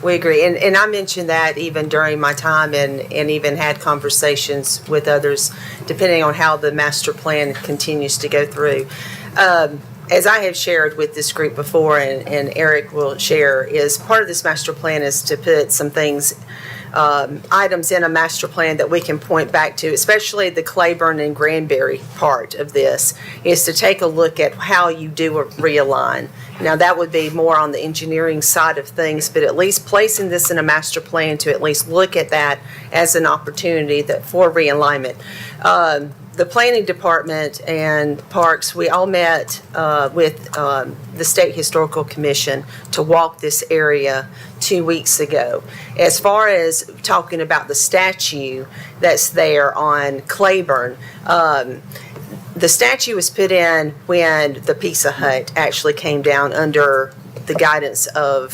And I mentioned that even during my time and even had conversations with others, depending on how the master plan continues to go through. As I have shared with this group before, and Eric will share, is part of this master plan is to put some things, items in a master plan that we can point back to, especially the Cleburne and Granbury part of this, is to take a look at how you do a realign. Now, that would be more on the engineering side of things, but at least placing this in a master plan to at least look at that as an opportunity for realignment. The planning department and parks, we all met with the State Historical Commission to walk this area 2 weeks ago. As far as talking about the statue that's there on Cleburne, the statue was put in when the Pizza Hut actually came down under the guidance of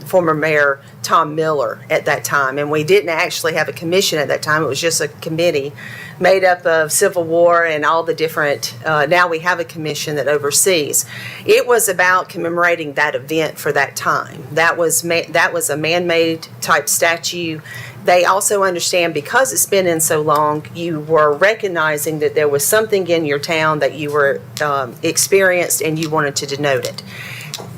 former Mayor Tom Miller at that time. And we didn't actually have a commission at that time. It was just a committee made up of Civil War and all the different, now we have a commission that oversees. It was about commemorating that event for that time. That was a man-made type statue. They also understand, because it's been in so long, you were recognizing that there was something in your town that you were experienced and you wanted to denote it.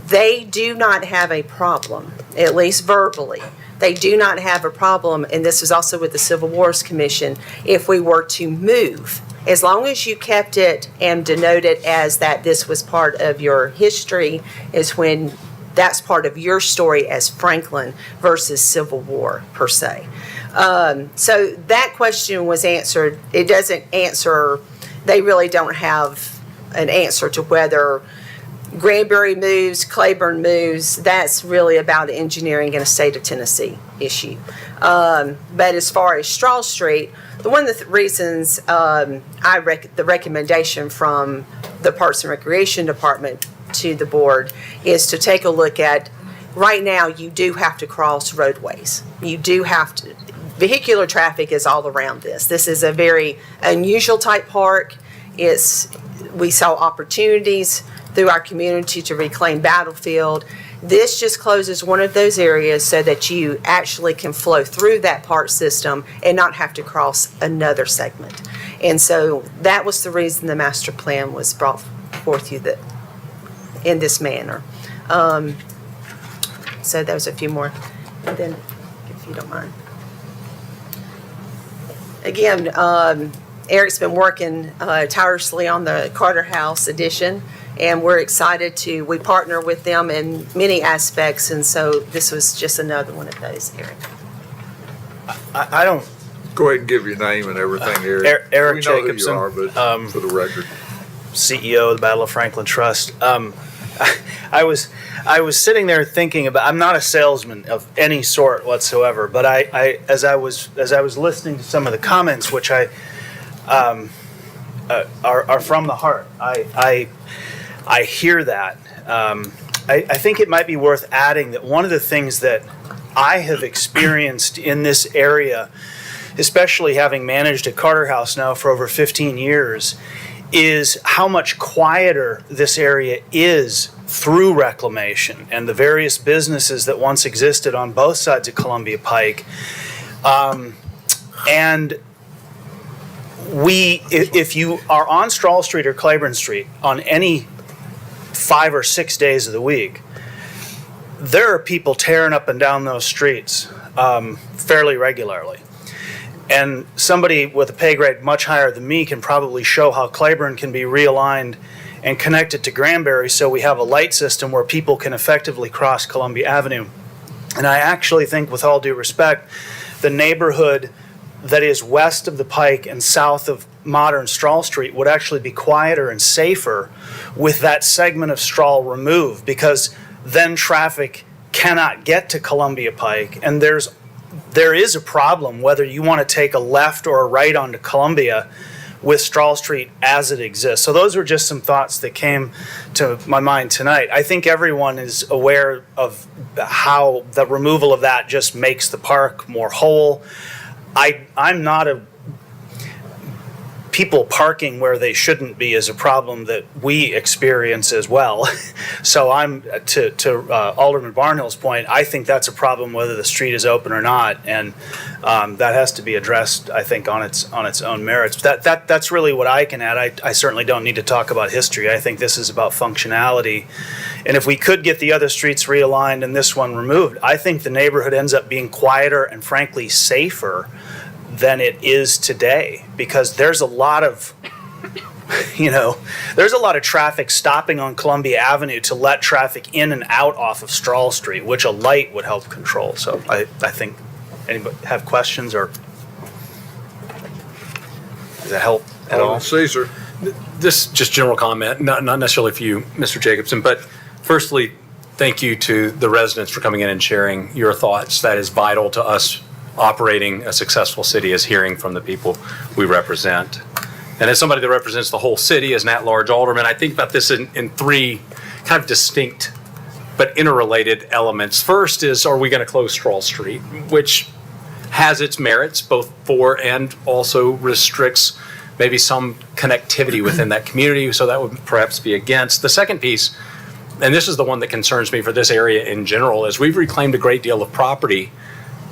They do not have a problem, at least verbally. They do not have a problem, and this is also with the Civil Wars Commission, if we were to move. As long as you kept it and denoted as that this was part of your history, is when that's part of your story as Franklin versus Civil War, per se. So that question was answered. It doesn't answer, they really don't have an answer to whether Granbury moves, Cleburne moves. That's really about engineering and a state of Tennessee issue. But as far as Straw Street, one of the reasons the recommendation from the Parks and Recreation Department to the board is to take a look at, right now you do have to cross roadways. You do have to, vehicular traffic is all around this. This is a very unusual type park. We saw opportunities through our community to reclaim Battlefield. This just closes one of those areas so that you actually can flow through that park system and not have to cross another segment. And so that was the reason the master plan was brought forth in this manner. So there's a few more. And then, if you don't mind. Again, Eric's been working tirelessly on the Carter House addition, and we're excited we partner with them in many aspects, and so this was just another one of those, Eric. I don't. Go ahead and give your name and everything, Eric. Eric We know Jacobson, who you are, but for the record. CEO of the Battle of Franklin Trust. I was sitting there thinking about. I'm not a salesman of any sort whatsoever, but as I was listening to some of the comments, which are from the heart. I hear that. I think it might be worth adding that one of the things that I have experienced in this area, especially having managed a Carter House now for over 15 years, is how much quieter this area is through reclamation and the various businesses that once existed on both sides of Columbia Pike. And if you are on Strahl Street or Claiborne Street on any 5 or 6 days of the week, there are people tearing up and down those streets fairly regularly. And somebody with a pay grade much higher than me can probably show how Claiborne can be realigned and connected to Granbury so we have a light system where people can effectively cross Columbia Avenue. And I actually think, with all due respect, the neighborhood that is west of the Pike and south of modern Strahl Street would actually be quieter and safer with that segment of Strahl removed, because then traffic cannot get to Columbia Pike, and there is a problem whether you want to take a left or a right onto Columbia with Strahl Street as it exists. So those were just some thoughts that came to my mind tonight. I think everyone is aware of how the removal of that just makes the park more whole. I'm not people parking where they shouldn't be is a problem that we experience as well. So I'm to Alderman Barnhill's point, I think that's a problem whether the street is open or not, and that has to be addressed, I think, on its own merits. That's really what I can add. I certainly don't need to talk about history. I think this is about functionality, and if we could get the other streets realigned and this one removed, I think the neighborhood ends up being quieter and frankly safer than it is today, because there's a lot of traffic stopping on Columbia Avenue to let traffic in and out off of Strahl Street, which a light would help control. So I think, anybody have questions, or does that help at all? Caesar. This just general comment, not necessarily for you, Mr. Jacobson, but firstly, thank you to the residents for coming in and sharing your thoughts. That is vital to us operating a successful city, is hearing from the people we represent. And as somebody that represents the whole city, as an at-large alderman, I think about this in three kind of distinct but interrelated elements. First is, are we going to close Strahl Street, which has its merits both for and also restricts maybe some connectivity within that community, so that would perhaps be against. The second piece, and this is the one that concerns me for this area in general, is we've reclaimed a great deal of property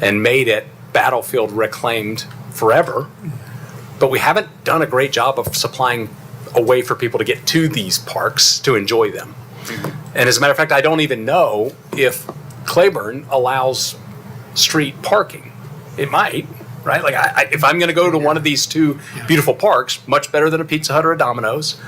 and made it battlefield reclaimed forever, but we haven't done a great job of supplying a way for people to get to these parks to enjoy them. And as a matter of fact, I don't even know if Claiborne allows street parking. It might, right? Like if I'm going to go to one of these two beautiful parks, much better than a Pizza Hut or a Domino's,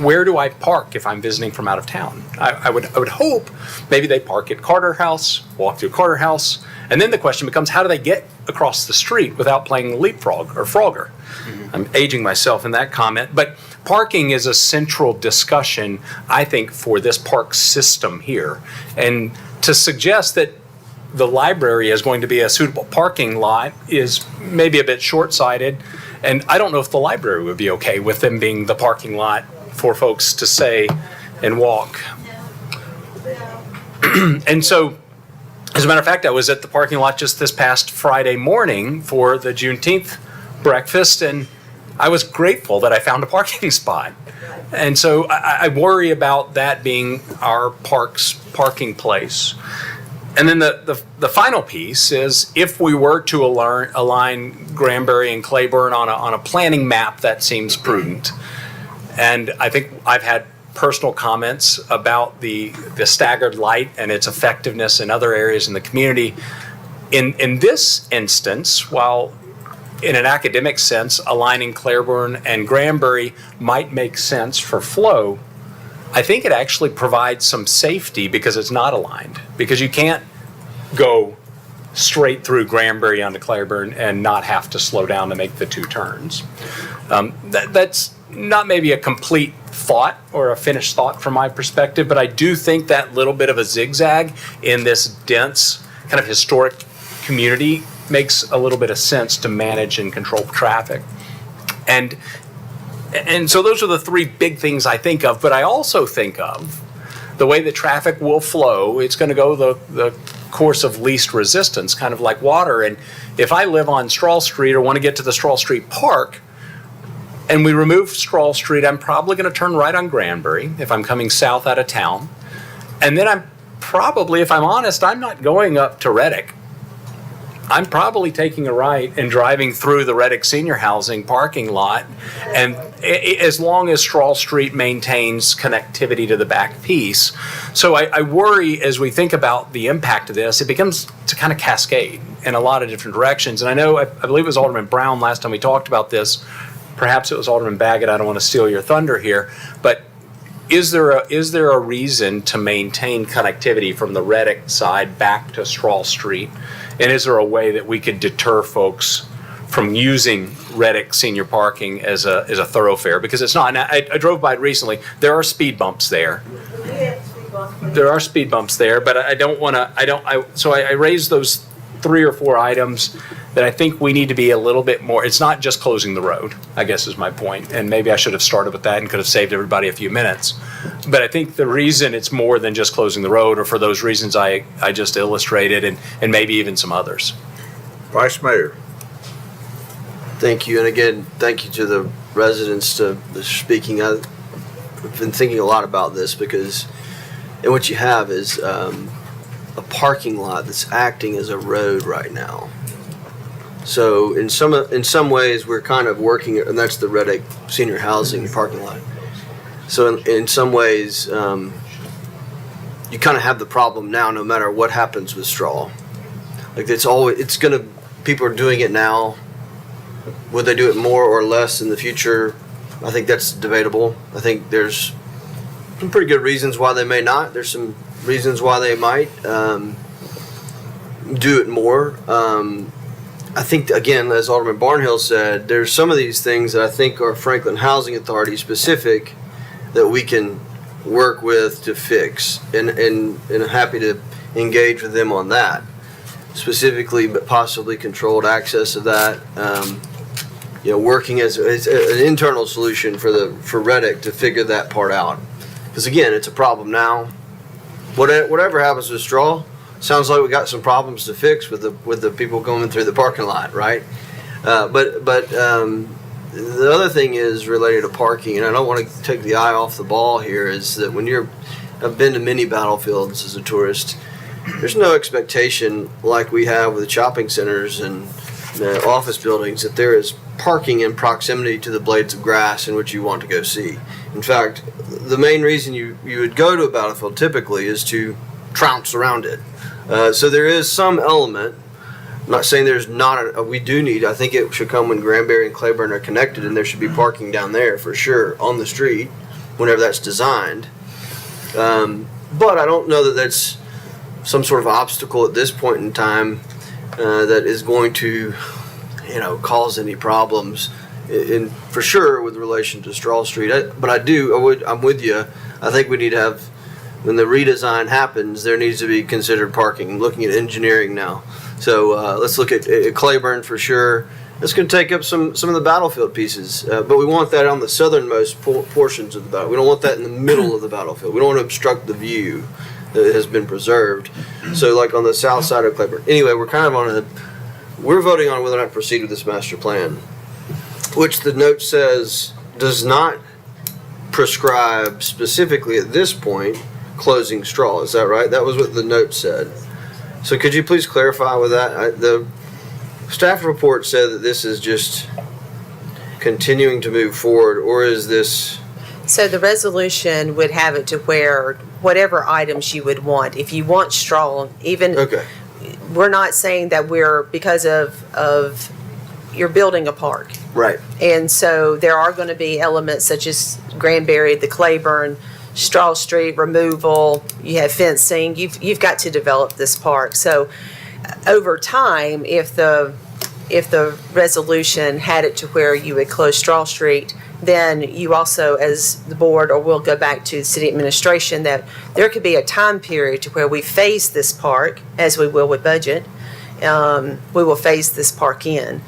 where do I park if I'm visiting from out of town? I would hope maybe they park at Carter House, walk through Carter House, and then the question becomes, how do they get across the street without playing leapfrog or Frogger? Mm-hmm. I'm aging myself in that comment, but parking is a central discussion, I think, for this park system here. And to suggest that the library is going to be a suitable parking lot is maybe a bit short-sighted, and I don't know if the library would be okay with them being the parking lot for folks to say and walk. And so, as a matter of fact, I was at the parking lot just this past Friday morning for the Juneteenth breakfast, and I was grateful that I found a parking spot. And so I worry about that being our parking place. And then the final piece is if we were to align Granbury and Claiborne on a planning map, that seems prudent. And I think I've had personal comments about the staggered light and its effectiveness in other areas in the community. In this instance, while in an academic sense, aligning Claiborne and Granbury might make sense for flow, I think it actually provides some safety because it's not aligned. Because you can't go straight through Granbury onto Claiborne and not have to slow down to make the two turns. That's not maybe a complete thought or a finished thought from my perspective, but I do think that little bit of a zigzag in this dense kind of historic community makes a little bit of sense to manage and control traffic. And so those are the three big things I think of, but I also think of the way that traffic will flow. It's going to go the course of least resistance, kind of like water. And if I live on Strahl Street or want to get to the Strahl Street Park, and we remove Strahl Street, I'm probably going to turn right on Granbury if I'm coming south out of town. And then I'm probably, if I'm honest, I'm not going up to Reddick. I'm probably taking a right and driving through the Reddick Senior Housing parking lot. And as long as Strahl Street maintains connectivity to the back piece. So I worry as we think about the impact of this, it becomes to kind of cascade in a lot of different directions. And I know, I believe it was Alderman Brown last time we talked about this. Perhaps it was Alderman Baggett. I don't want to steal your thunder here, but is there a reason to maintain connectivity from the Reddick side back to Strahl Street? And is there a way that we could deter folks from using Reddick senior parking as a thoroughfare? Because it's not. And I drove by it recently. There are speed bumps there. There are speed bumps there, but I don't want to. So I raised those 3 or 4 items that I think we need to be a little bit more. It's not just closing the road, I guess is my point. And maybe I should have started with that and could have saved everybody a few minutes. But I think the reason it's more than just closing the road, or for those reasons I just illustrated, and maybe even some others. Vice Mayor. Thank you. And again, thank you to the residents to speaking. I've been thinking a lot about this because, and what you have is a parking lot that's acting as a road right now. So in some ways we're kind of working, and that's the Reddick Senior Housing parking lot. So in some ways, you kind of have the problem now, no matter what happens with Strahl. Like people are doing it now. Would they do it more or less in the future? I think that's debatable. I think there's some pretty good reasons why they may not. There's some reasons why they might do it more. I think, again, as Alderman Barnhill said, there's some of these things that I think are Franklin Housing Authority specific that we can work with to fix, and I'm happy to engage with them on that. Specifically, but possibly controlled access of that. Working as an internal solution for Reddick to figure that part out. Because again, it's a problem now. Whatever happens with Strahl, sounds like we got some problems to fix with the people going through the parking lot, right? But the other thing is related to parking, and I don't want to take the eye off the ball here, is that I've been to many battlefields as a tourist. There's no expectation like we have with the shopping centers and the office buildings that there is parking in proximity to the blades of grass in which you want to go see. In fact, the main reason you would go to a battlefield typically is to trounce around it. So there is some element. I'm not saying there's not. We do need. I think it should come when Granbury and Claiborne are connected, and there should be parking down there for sure on the street, whenever that's designed. But I don't know that that's some sort of obstacle at this point in time that is going to, cause any problems. For sure with relation to Strahl Street. I'm with you. I think we need to have. When the redesign happens, there needs to be considered parking. I'm looking at engineering now. So let's look at Claiborne for sure. It's going to take up some of the battlefield pieces, but we want that on the southernmost portions of the battle. We don't want that in the middle of the battlefield. We don't want to obstruct the view that has been preserved. So like on the south side of Claiborne. Anyway, we're voting on whether or not to proceed with this master plan. which the note says does not prescribe specifically at this point closing straw. Is that right? That was what the note said. So could you please clarify with that? The staff report said that this is just continuing to move forward, or is this? So the resolution would have it to where whatever items you would want, if you want straw, even, Okay. we're not saying that because of you're building a park. Right. And so there are going to be elements such as Granbury, the Claiborne, Straw Street removal, you have fencing, you've got to develop this park. So over time, if the resolution had it to where you would close Straw Street, then you also, as the board, or we'll go back to the city administration, that there could be a time period to where we phase this park, as we will with budget. We will phase this park in.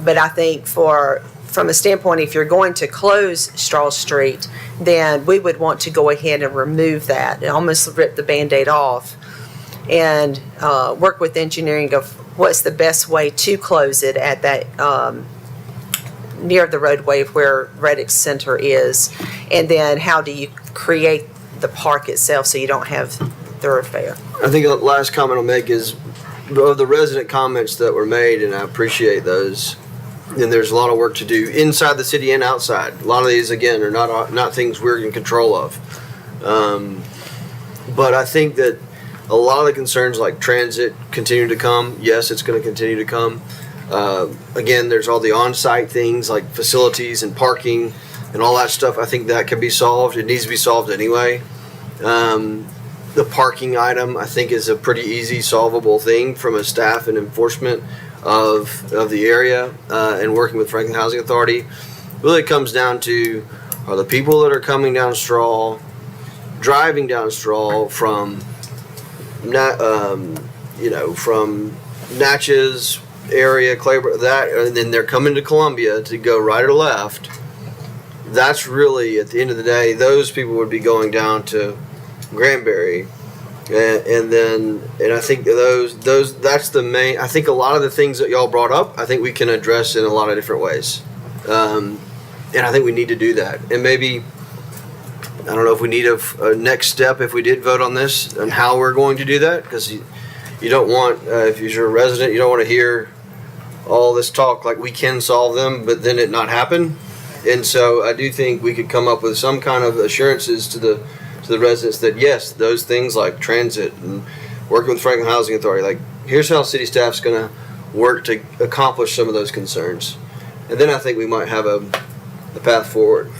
But I think from a standpoint, if you're going to close Straw Street, then we would want to go ahead and remove that and almost rip the Band-Aid off and work with engineering of what's the best way to close it at that near the roadway of where Reddick Center is, and then how do you create the park itself so you don't have thoroughfare. I think the last comment I'll make is of the resident comments that were made, and I appreciate those. And there's a lot of work to do inside the city and outside. A lot of these, again, are not things we're in control of. But I think that a lot of the concerns like transit continue to come. Yes, it's going to continue to come. Again, there's all the on-site things like facilities and parking and all that stuff. I think that can be solved. It needs to be solved anyway. The parking item, I think, is a pretty easy solvable thing from a staff and enforcement of the area and working with Franklin Housing Authority. Really, it comes down to, are the people that are coming down Straw, driving down Straw from from Natchez area, Claiborne, that, and then they're coming to Columbia to go right or left. That's really, at the end of the day, those people would be going down to Granbury, and I think that's the main. I think a lot of the things that y'all brought up, I think we can address in a lot of different ways, and I think we need to do that. And maybe, I don't know if we need a next step if we did vote on this and how we're going to do that, because you don't want, if you're a resident, you don't want to hear all this talk like we can solve them, but then it not happen. And so I do think we could come up with some kind of assurances to the residents that yes, those things like transit and working with Franklin Housing Authority, like here's how city staff's going to work to accomplish some of those concerns. And then I think we might have a path forward.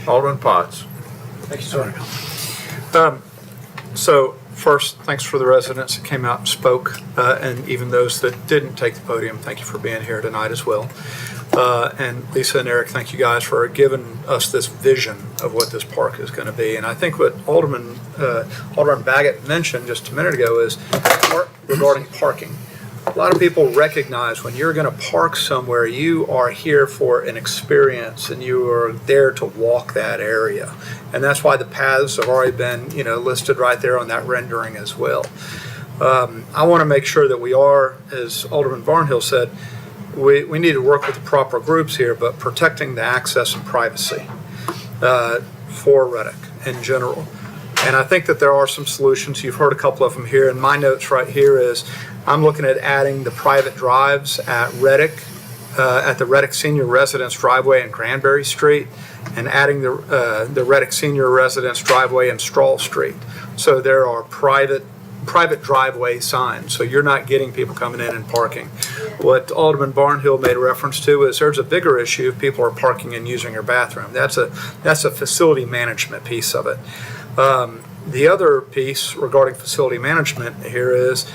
Alderman Potts. Thank you, sir. So first, thanks for the residents that came out and spoke, and even those that didn't take the podium. Thank you for being here tonight as well. And Lisa and Eric, thank you guys for giving us this vision of what this park is going to be. And I think what Alderman Baggett mentioned just a minute ago is regarding parking. A lot of people recognize when you're going to park somewhere, you are here for an experience and you are there to walk that area. And that's why the paths have already been, listed right there on that rendering as well. I want to make sure that we are, as Alderman Barnhill said, we need to work with the proper groups here, but protecting the access and privacy for Reddick in general. And I think that there are some solutions. You've heard a couple of them here. And my notes right here is I'm looking at adding the private drives at Reddick, at the Reddick Senior Residence driveway in Granbury Street, and adding the Reddick Senior Residence driveway in Straw Street. So there are private driveway signs, so you're not getting people coming in and parking. What Alderman Barnhill made reference to is there's a bigger issue if people are parking and using your bathroom. That's a facility management piece of it. The other piece regarding facility management here is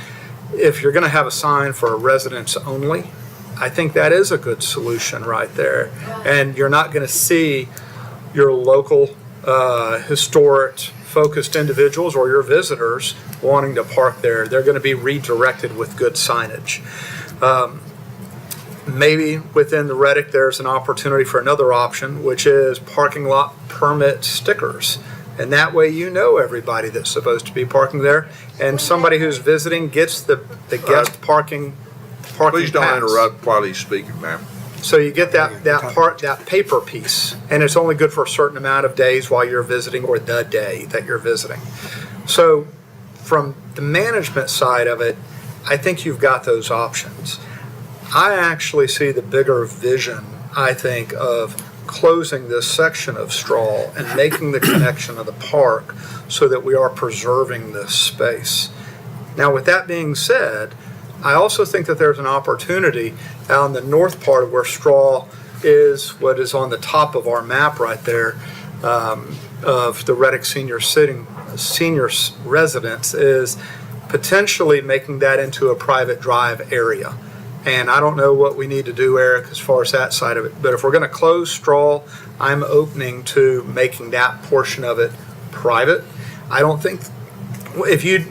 if you're going to have a sign for residents only, I think that is a good solution right there. And you're not going to see your local historic focused individuals or your visitors wanting to park there. They're going to be redirected with good signage. Maybe within the Reddick there's an opportunity for another option, which is parking lot permit stickers. And that way everybody that's supposed to be parking there, and somebody who's visiting gets the guest parking Please don't pass. interrupt while he's speaking, ma'am. So you get that paper piece, and it's only good for a certain amount of days while you're visiting or the day that you're visiting. So from the management side of it, I think you've got those options. I actually see the bigger vision, I think, of closing this section of Strahl and making the connection of the park so that we are preserving this space. Now, with that being said, I also think that there's an opportunity out in the north part of where Strahl is, what is on the top of our map right there, of the Reddick Senior Residence, is potentially making that into a private drive area. And I don't know what we need to do, Eric, as far as that side of it. But if we're going to close Strahl, I'm opening to making that portion of it private. I don't think,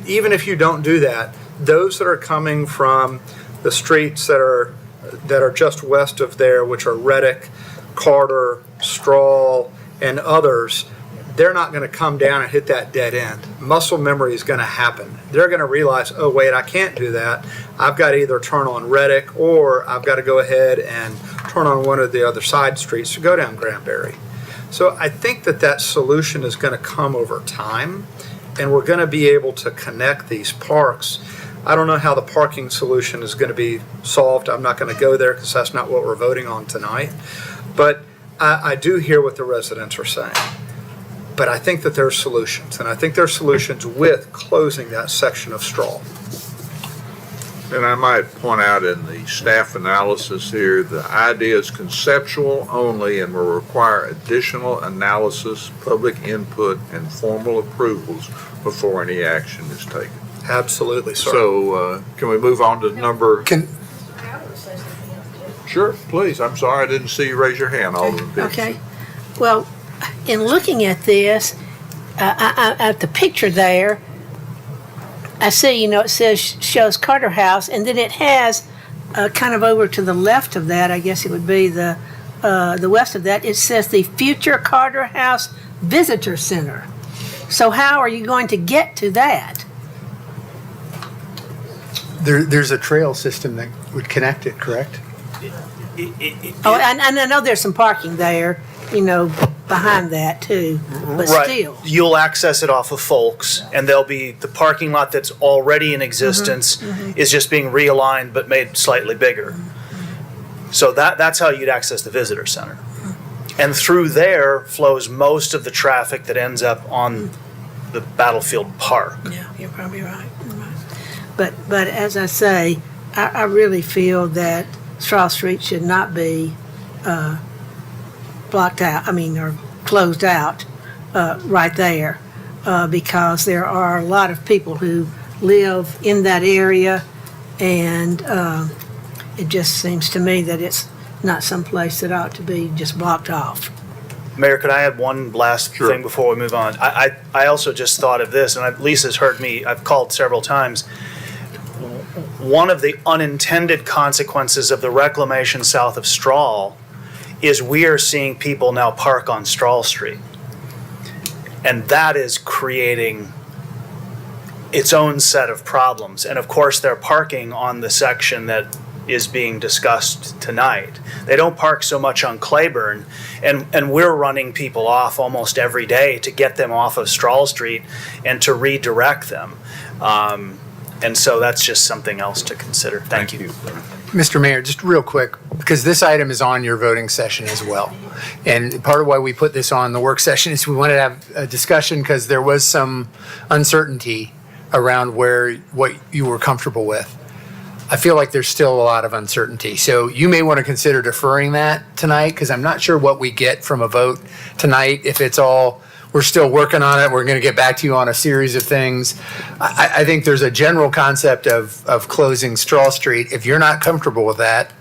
even if you don't do that, those that are coming from the streets that are just west of there, which are Reddick, Carter, Strahl, and others, they're not going to come down and hit that dead end. Muscle memory is going to happen. They're going to realize, oh, wait, I can't do that. I've got to either turn on Reddick or I've got to go ahead and turn on one of the other side streets to go down Granbury. So I think that solution is going to come over time, and we're going to be able to connect these parks. I don't know how the parking solution is going to be solved. I'm not going to go there because that's not what we're voting on tonight. But I do hear what the residents are saying. But I think that there's solutions, and I think there's solutions with closing that section of Strahl. And I might point out in the staff analysis here, the idea is conceptual only and will require additional analysis, public input, and formal approvals before any action is taken. Absolutely, sir. So can we move on to number? Sure, please. I'm sorry, I didn't see you raise your hand, Alderman Pitts. Okay. Well, in looking at this, at the picture there, I see, it shows Carter House, and then it has kind of over to the left of that, I guess it would be the west of that, it says the future Carter House Visitor Center. So how are you going to get to that? There's a trail system that would connect it, correct? Oh, and I know there's some parking there, behind that too, but still. You'll access it off of Folks, and there'll be the parking lot that's already in existence is just being realigned but made slightly bigger. So that's how you'd access the visitor center. And through there flows most of the traffic that ends up on the Battlefield Park. Yeah, you're probably right. But as I say, I really feel that Strahl Street should not be blocked out, or closed out right there, because there are a lot of people who live in that area, and it just seems to me that it's not someplace that ought to be just blocked off. Mayor, could I add one last thing before we move on? I also just thought of this, and Lisa's heard me, I've called several times. One of the unintended consequences of the reclamation south of Strahl is we are seeing people now park on Strahl Street. And that is creating its own set of problems. And of course, they're parking on the section that is being discussed tonight. They don't park so much on Claiborne, and we're running people off almost every day to get them off of Strahl Street and to redirect them. And so that's just something else to consider. Thank you. Mr. Mayor, just real quick, because this item is on your voting session as well. And part of why we put this on the work session is we wanted to have a discussion because there was some uncertainty around what you were comfortable with. I feel like there's still a lot of uncertainty. So you may want to consider deferring that tonight, because I'm not sure what we get from a vote tonight. If it's all, we're still working on it, we're going to get back to you on a series of things. I think there's a general concept of closing Strahl Street. If you're not comfortable with that,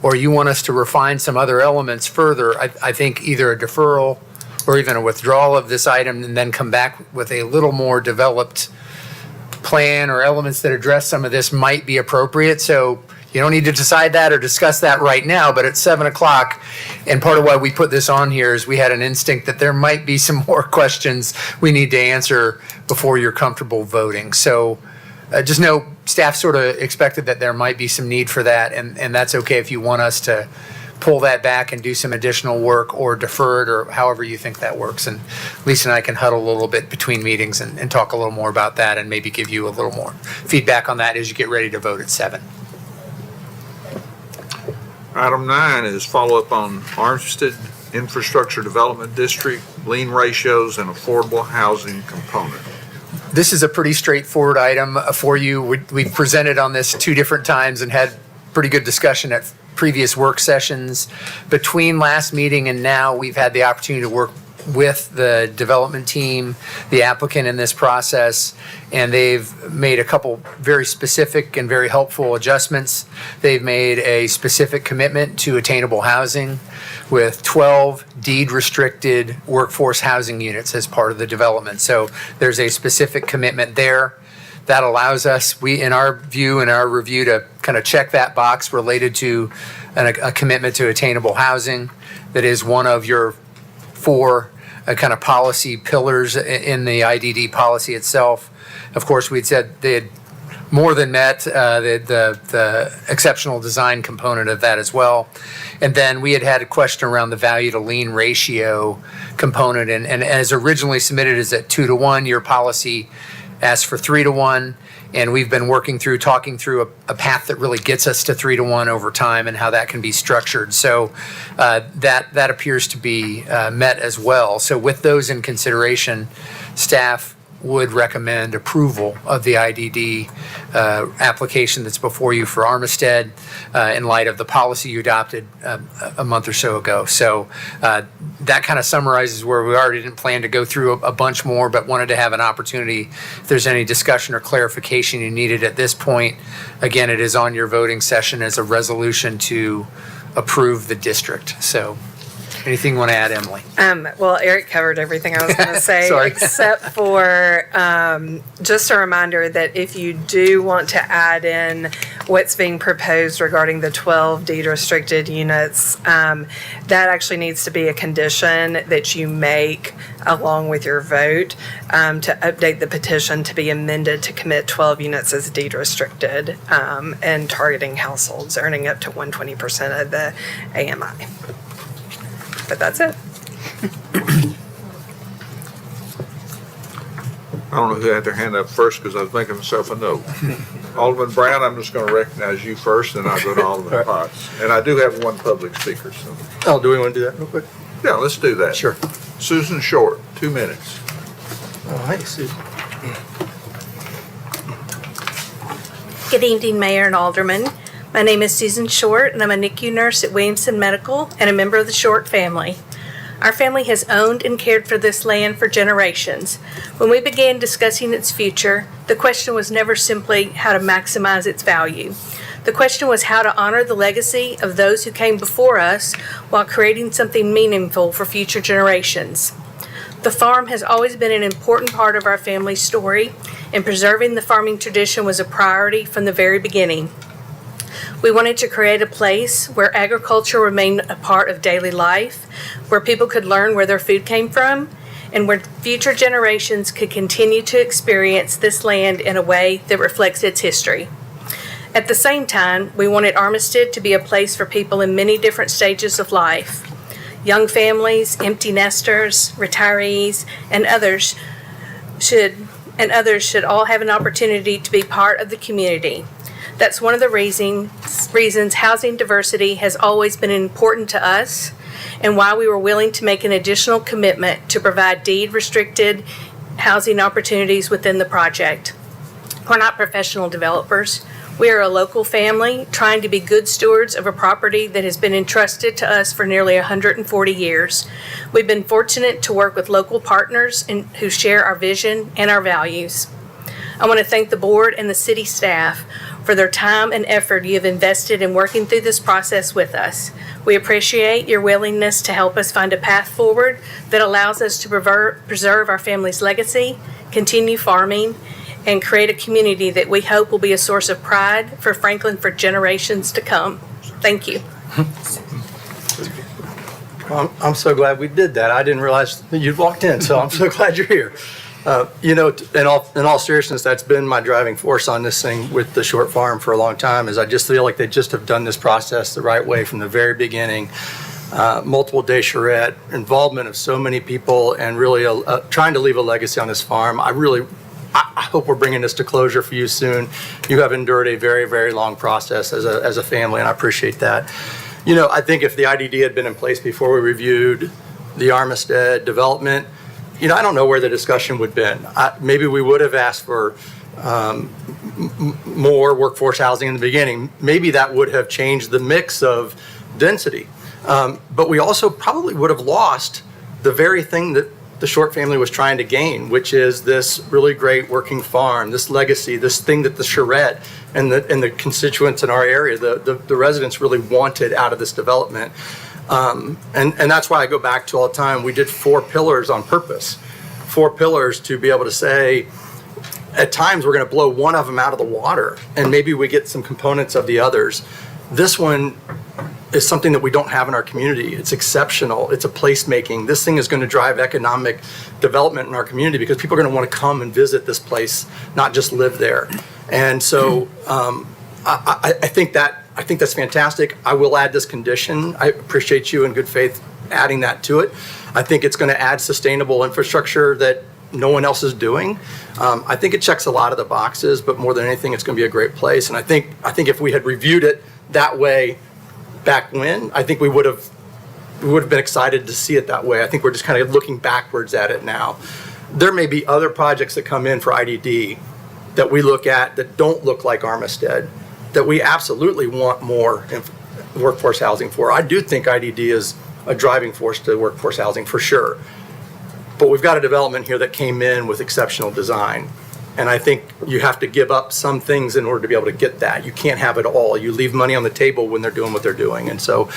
or you want us to refine some other elements further, I think either a deferral or even a withdrawal of this item and then come back with a little more developed plan or elements that address some of this might be appropriate. So you don't need to decide that or discuss that right now, but it's 7 o'clock. And part of why we put this on here is we had an instinct that there might be some more questions we need to answer before you're comfortable voting. So just know staff sort of expected that there might be some need for that. And that's okay if you want us to pull that back and do some additional work or defer it or however you think that works. And Lisa and I can huddle a little bit between meetings and talk a little more about that and maybe give you a little more feedback on that as you get ready to vote at 7. Item 9 is follow-up on Armstead Infrastructure Development District, lien ratios, and affordable housing component. This is a pretty straightforward item for you. We've presented on this 2 different times and had pretty good discussion at previous work sessions. Between last meeting and now, we've had the opportunity to work with the development team, the applicant in this process, and they've made a couple very specific and very helpful adjustments. They've made a specific commitment to attainable housing with 12 deed-restricted workforce housing units as part of the development. So there's a specific commitment there. That allows us, in our view, in our review, to kind of check that box related to a commitment to attainable housing. That is one of your 4 kind of policy pillars in the IDD policy itself. Of course, we'd said they had more than met the exceptional design component of that as well. And then we had a question around the value to lien ratio component. And as originally submitted is at 2-to-1, your policy asked for 3-to-1, and we've been talking through a path that really gets us to 3-to-1 over time and how that can be structured. So that appears to be met as well. So with those in consideration, staff would recommend approval of the IDD application that's before you for Armistead in light of the policy you adopted a month or so ago. So that kind of summarizes where we are. We didn't plan to go through a bunch more, but wanted to have an opportunity. If there's any discussion or clarification you needed at this point, again, it is on your voting session as a resolution to approve the district. So anything you want to add, Emily? Well, Eric covered everything I was going to say, Sorry. except for just a reminder that if you do want to add in what's being proposed regarding the 12 deed-restricted units, that actually needs to be a condition that you make along with your vote to update the petition to be amended to commit 12 units as deed-restricted and targeting households earning up to 120% of the AMI. But that's it. I don't know who had their hand up first because I was making myself a note. Alderman Brown, I'm just going to recognize you first, and I'll go to Alderman Potts. And I do have one public speaker, so. Oh, do we want to do that real quick? Yeah, let's do that. Sure. Susan Short, 2 minutes. Oh, hi, Susan. Good evening, Mayor and Alderman. My name is Susan Short, and I'm a NICU nurse at Williamson Medical and a member of the Short family. Our family has owned and cared for this land for generations. When we began discussing its future, the question was never simply how to maximize its value. The question was how to honor the legacy of those who came before us while creating something meaningful for future generations. The farm has always been an important part of our family's story, and preserving the farming tradition was a priority from the very beginning. We wanted to create a place where agriculture remained a part of daily life, where people could learn where their food came from, and where future generations could continue to experience this land in a way that reflects its history. At the same time, we wanted Armistead to be a place for people in many different stages of life. Young families, empty nesters, retirees, and others should all have an opportunity to be part of the community. That's one of the reasons housing diversity has always been important to us, and why we were willing to make an additional commitment to provide deed-restricted housing opportunities within the project. We're not professional developers. We are a local family trying to be good stewards of a property that has been entrusted to us for nearly 140 years. We've been fortunate to work with local partners who share our vision and our values. I want to thank the board and the city staff for their time and effort you have invested in working through this process with us. We appreciate your willingness to help us find a path forward that allows us to preserve our family's legacy, continue farming, and create a community that we hope will be a source of pride for Franklin for generations to come. Thank you. Well, I'm so glad we did that. I didn't realize that you'd walked in, so I'm so glad you're here. In all seriousness, that's been my driving force on this thing with the short farm for a long time, is I just feel like they just have done this process the right way from the very beginning. Multiple day charrette, involvement of so many people, and really trying to leave a legacy on this farm. I hope we're bringing this to closure for you soon. You have endured a very, very long process as a family, and I appreciate that. I think if the IDD had been in place before we reviewed the Armistead development, I don't know where the discussion would have been. Maybe we would have asked for more workforce housing in the beginning. Maybe that would have changed the mix of density. But we also probably would have lost the very thing that the Short family was trying to gain, which is this really great working farm, this legacy, this thing that the charrette and the constituents in our area, the residents really wanted out of this development. And that's why I go back to all the time, we did 4 pillars on purpose. 4 pillars to be able to say, at times we're going to blow one of them out of the water, and maybe we get some components of the others. This one is something that we don't have in our community. It's exceptional. It's a placemaking. This thing is going to drive economic development in our community because people are going to want to come and visit this place, not just live there. And so I think that's fantastic. I will add this condition. I appreciate you in good faith adding that to it. I think it's going to add sustainable infrastructure that no one else is doing. I think it checks a lot of the boxes, but more than anything, it's going to be a great place. And I think if we had reviewed it that way back when, I think we would have been excited to see it that way. I think we're just kind of looking backwards at it now. There may be other projects that come in for IDD that we look at that don't look like Armistead, that we absolutely want more workforce housing for. I do think IDD is a driving force to workforce housing for sure. But we've got a development here that came in with exceptional design. And I think you have to give up some things in order to be able to get that. You can't have it all. You leave money on the table when they're doing what they're doing. And so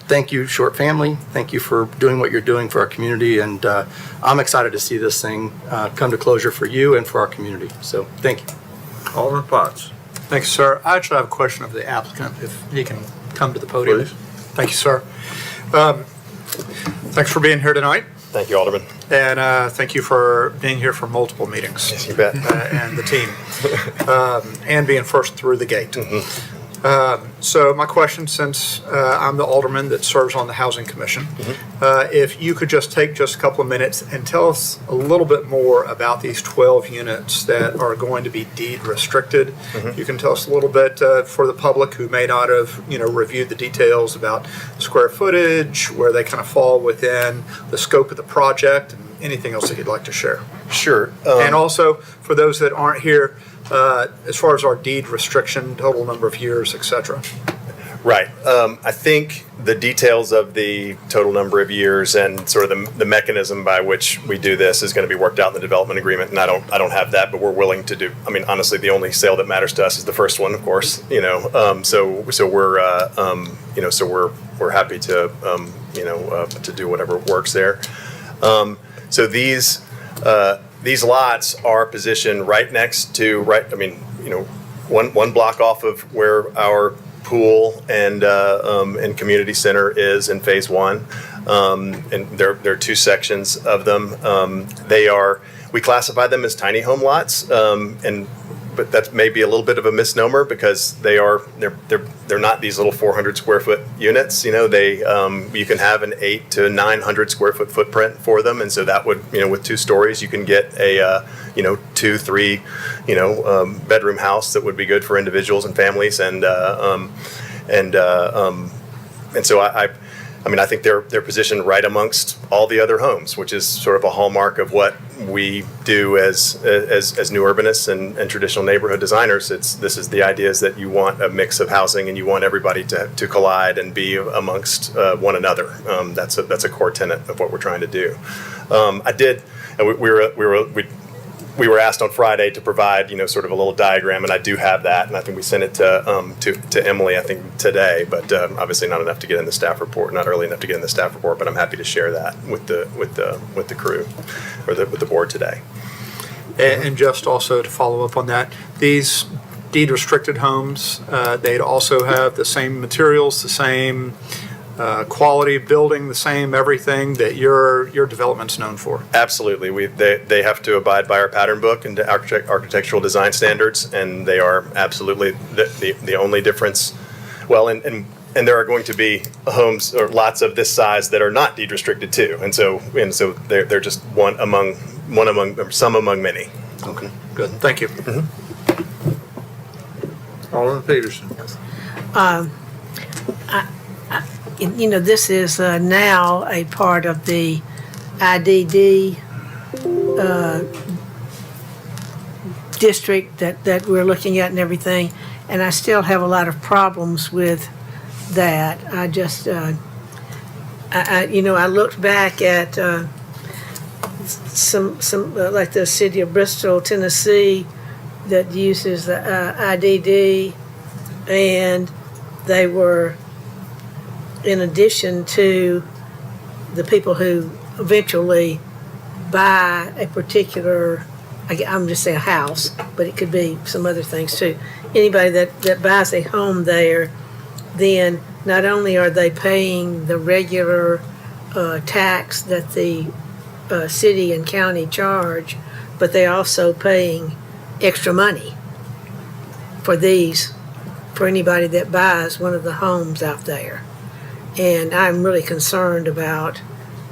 thank you, Short family. Thank you for doing what you're doing for our community. And I'm excited to see this thing come to closure for you and for our community. So thank you. Alderman Potts. Thank you, sir. I actually have a question of the applicant, if he can come to the podium. Please. Thank you, sir. Thanks for being here tonight. Thank you, Alderman. And thank you for being here for multiple meetings. Yes, you bet. And the team. And being first through the gate. Mm-hmm. So my question, since I'm the alderman that serves on the Housing Commission, if you could just take just a couple of minutes and tell us a little bit more about these 12 units that are going to be deed restricted. You can tell us a little bit for the public who may not have, reviewed the details about square footage, where they kind of fall within the scope of the project, and anything else that you'd like to share. Sure. And also, for those that aren't here, as far as our deed restriction, total number of years, et cetera. Right. I think the details of the total number of years and sort of the mechanism by which we do this is going to be worked out in the development agreement, and I don't have that, but we're willing to do. I mean, honestly, the only sale that matters to us is the first one, of course. So we're happy to to do whatever works there. So these lots are positioned right next to one block off of where our pool and community center is in phase 1, and there are 2 sections of them. We classify them as tiny home lots, but that may be a little bit of a misnomer because they're not these little 400 square foot units. You can have an 800 to 900 square foot footprint for them, and so that would with 2 stories you can get a 2-3 bedroom house that would be good for individuals and families, and so I think they're positioned right amongst all the other homes, which is sort of a hallmark of what we do as new urbanists and traditional neighborhood designers. The idea is that you want a mix of housing and you want everybody to collide and be amongst one another. That's a core tenet of what we're trying to do. We were asked on Friday to provide, sort of a little diagram, and I do have that, and I think we sent it to Emily, I think today, but obviously not enough to get in the staff report, not early enough to get in the staff report, but I'm happy to share that with the crew or with the board today. And just also to follow up on that, these deed restricted homes, they'd also have the same materials, the same quality building, the same everything that your development's known for? Absolutely. They have to abide by our pattern book and the architectural design standards, and they are absolutely the only difference. Well, and there are going to be homes or lots of this size that are not deed restricted too, and so they're just some among many. Okay, good. Thank you. Alderman Peterson. This is now a part of the IDD district that we're looking at and everything, and I still have a lot of problems with that. I just, I looked back at some like the city of Bristol, Tennessee, that uses the IDD, and they were, in addition to the people who eventually buy a particular, I'm just saying a house, but it could be some other things too. Anybody that buys a home there, then not only are they paying the regular tax that the city and county charge, but they're also paying extra money for anybody that buys one of the homes out there. And I'm really concerned about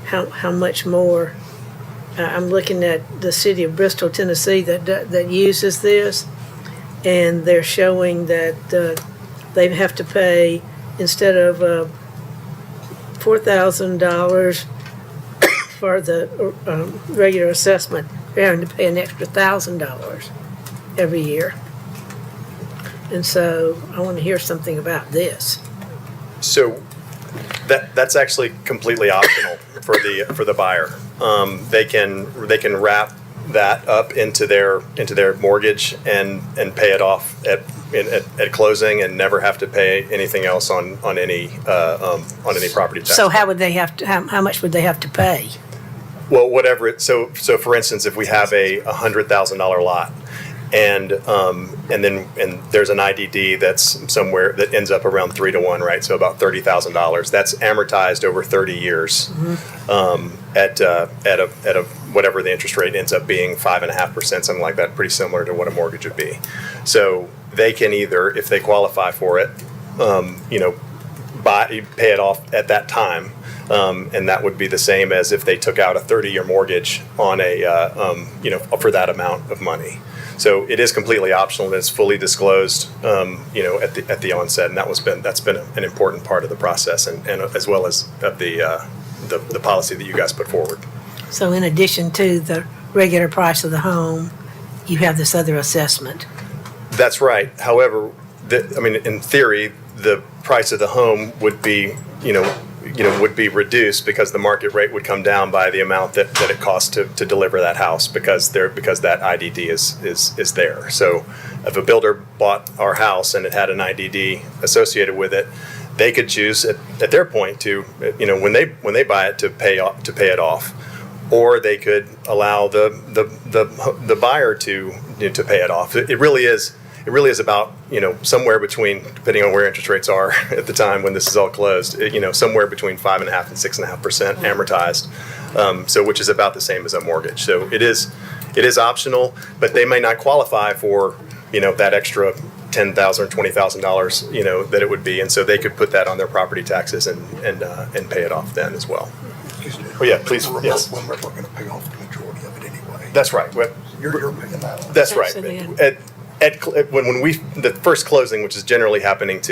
how much more. I'm looking at the city of Bristol, Tennessee that uses this, and they're showing that they have to pay, instead of $4,000 for the regular assessment, they're having to pay an extra $1,000 every year. And so I want to hear something about this. So that's actually completely optional for the buyer. They can wrap that up into their mortgage and pay it off at closing and never have to pay anything else on any property tax. So how much would they have to pay? Well, whatever. So for instance, if we have a $100,000 lot, and there's an IDD that's somewhere that ends up around 3-to-1, right? So about $30,000. That's amortized over 30 years, at a whatever the interest rate ends up being, 5.5%, something like that. Pretty similar to what a mortgage would be. So they can either, if they qualify for it, pay it off at that time. And that would be the same as if they took out a 30-year mortgage on for that amount of money. So it is completely optional and it's fully disclosed, at the onset, and that's been an important part of the process, and as well as of the policy that you guys put forward. So in addition to the regular price of the home, you have this other assessment. That's right. However, in theory, the price of the home would be, would be reduced because the market rate would come down by the amount that it costs to deliver that house because that IDD is there. So if a builder bought our house and it had an IDD associated with it, they could choose at their point to, when they buy it, to pay it off, or they could allow the buyer to pay it off. It really is about, somewhere between, depending on where interest rates are at the time when this is all closed, somewhere between 5.5% and 6.5% amortized. So which is about the same as a mortgage. So it is optional, but they may not qualify for, that extra $10,000 or $20,000, that it would be. And so they could put that on their property taxes and pay it off then as well. Oh yeah, please. Yes. We're going to pay off the majority of it anyway. That's right. You're paying that off. That's right. When we the first closing, which is generally happening at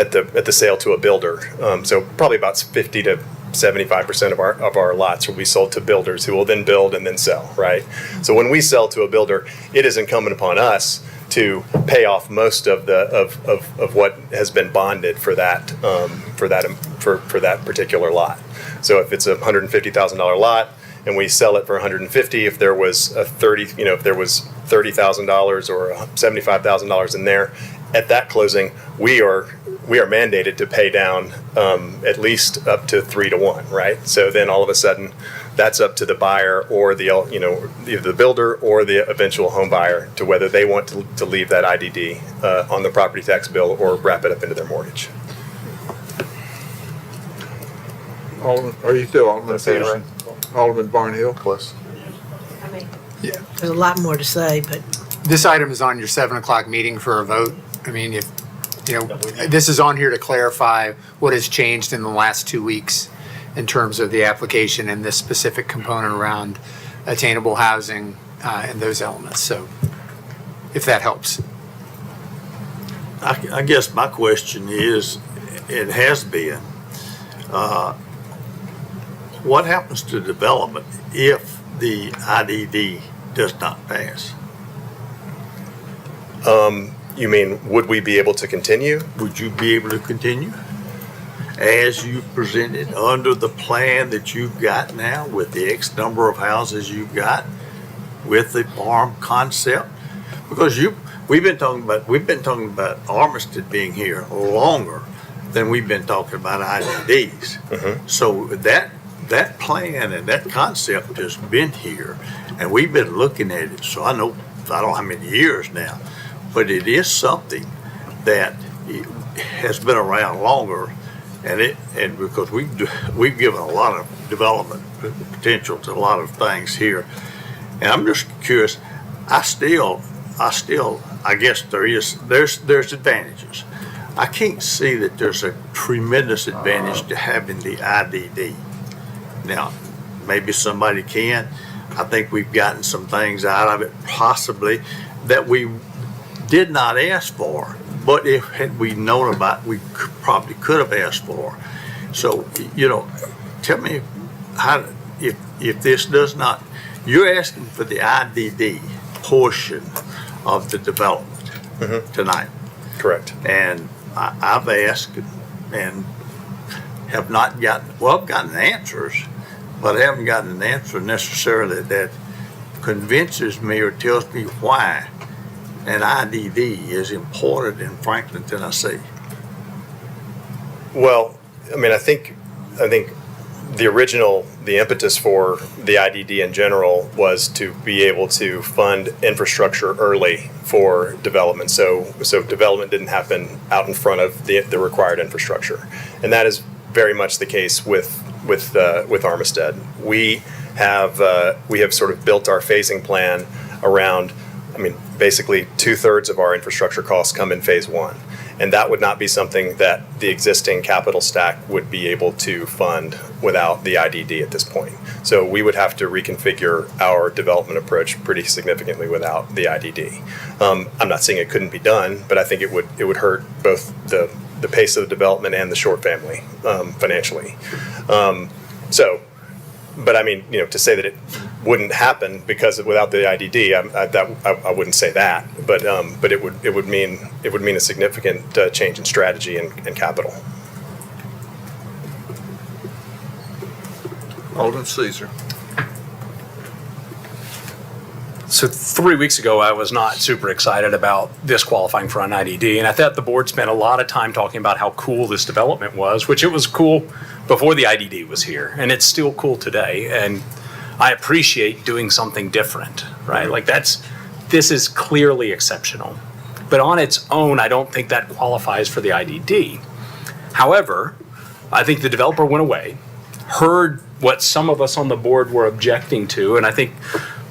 the sale to a builder, so probably about 50 to 75% of our lots will be sold to builders who will then build and then sell, right? So when we sell to a builder, it is incumbent upon us to pay off most of what has been bonded for that particular lot. So if it's a $150,000 lot and we sell it for $150,000, if there was $30,000 or $75,000 in there, at that closing, we are mandated to pay down at least up to 3-to-1, right? So then all of a sudden, that's up to the buyer or the, either the builder or the eventual home buyer to whether they want to leave that IDD on the property tax bill or wrap it up into their mortgage. Alderman, are you still Alderman Peterson? Alderman Barnhill? Close. There's a lot more to say, but This item is on your 7 o'clock meeting for a vote. I mean, if, this is on here to clarify what has changed in the last 2 weeks in terms of the application and this specific component around attainable housing and those elements. So if that helps. I guess my question is, it has been, what happens to development if the IDD does not pass? You mean, would we be able to continue? Would you be able to continue as you presented under the plan that you've got now with the X number of houses you've got with the farm concept? Because we've been talking about Armistead being here longer than we've been talking about IDDs. Mm-hmm. So that plan and that concept has been here, and we've been looking at it. So I don't know how many years now, but it is something that has been around longer, and because we've given a lot of development potential to a lot of things here, and I'm just curious. I guess there's advantages. I can't see that there's a tremendous advantage to having the IDD. Now, maybe somebody can. I think we've gotten some things out of it, possibly, that we did not ask for, but if had we known about, we probably could have asked for. So, tell me how, if this does not, you're asking for the IDD portion of the development tonight. Correct. And I've asked and have not gotten, I've gotten answers, but I haven't gotten an answer necessarily that convinces me or tells me why an IDD is important in Franklin, Tennessee. Well, I mean, I think the impetus for the IDD in general was to be able to fund infrastructure early for development. So development didn't happen out in front of the required infrastructure, and that is very much the case with Armistead. We have sort of built our phasing plan around. I mean, basically 2/3 of our infrastructure costs come in phase one. And that would not be something that the existing capital stack would be able to fund without the IDD at this point. So we would have to reconfigure our development approach pretty significantly without the IDD. I'm not saying it couldn't be done, but I think it would hurt both the pace of the development and the short family financially. But I mean, to say that it wouldn't happen because without the IDD, I wouldn't say that. But it would mean a significant change in strategy and capital. Alderman Caesar. So 3 weeks ago, I was not super excited about this qualifying for an IDD, and I thought the board spent a lot of time talking about how cool this development was, which it was cool before the IDD was here, and it's still cool today, and I appreciate doing something different, right? Like this is clearly exceptional, but on its own, I don't think that qualifies for the IDD. However, I think the developer went away, heard what some of us on the board were objecting to, and I think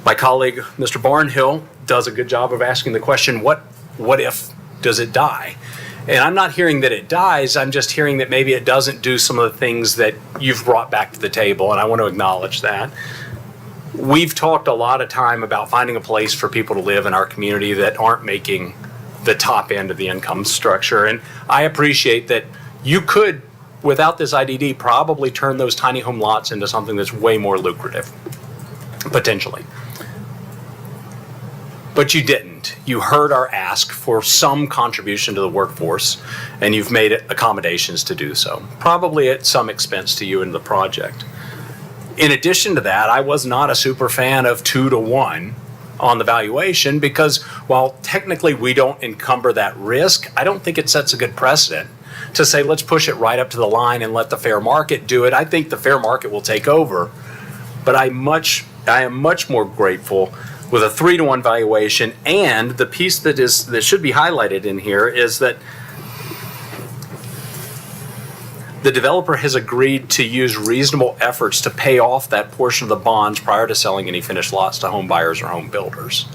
my colleague, Mr. Barnhill, does a good job of asking the question, what if, does it die? And I'm not hearing that it dies, I'm just hearing that maybe it doesn't do some of the things that you've brought back to the table, and I want to acknowledge that. We've talked a lot of time about finding a place for people to live in our community that aren't making the top end of the income structure, and I appreciate that you could, without this IDD, probably turn those tiny home lots into something that's way more lucrative, potentially. But you didn't. You heard our ask for some contribution to the workforce, and you've made accommodations to do so, probably at some expense to you and the project. In addition to that, I was not a super fan of 2-to-1 on the valuation because while technically we don't encumber that risk, I don't think it sets a good precedent to say, let's push it right up to the line and let the fair market do it. I think the fair market will take over. but I am much more grateful with a 3-to-1 valuation. And the piece that should be highlighted in here is that the developer has agreed to use reasonable efforts to pay off that portion of the bonds prior to selling any finished lots to home buyers or home builders.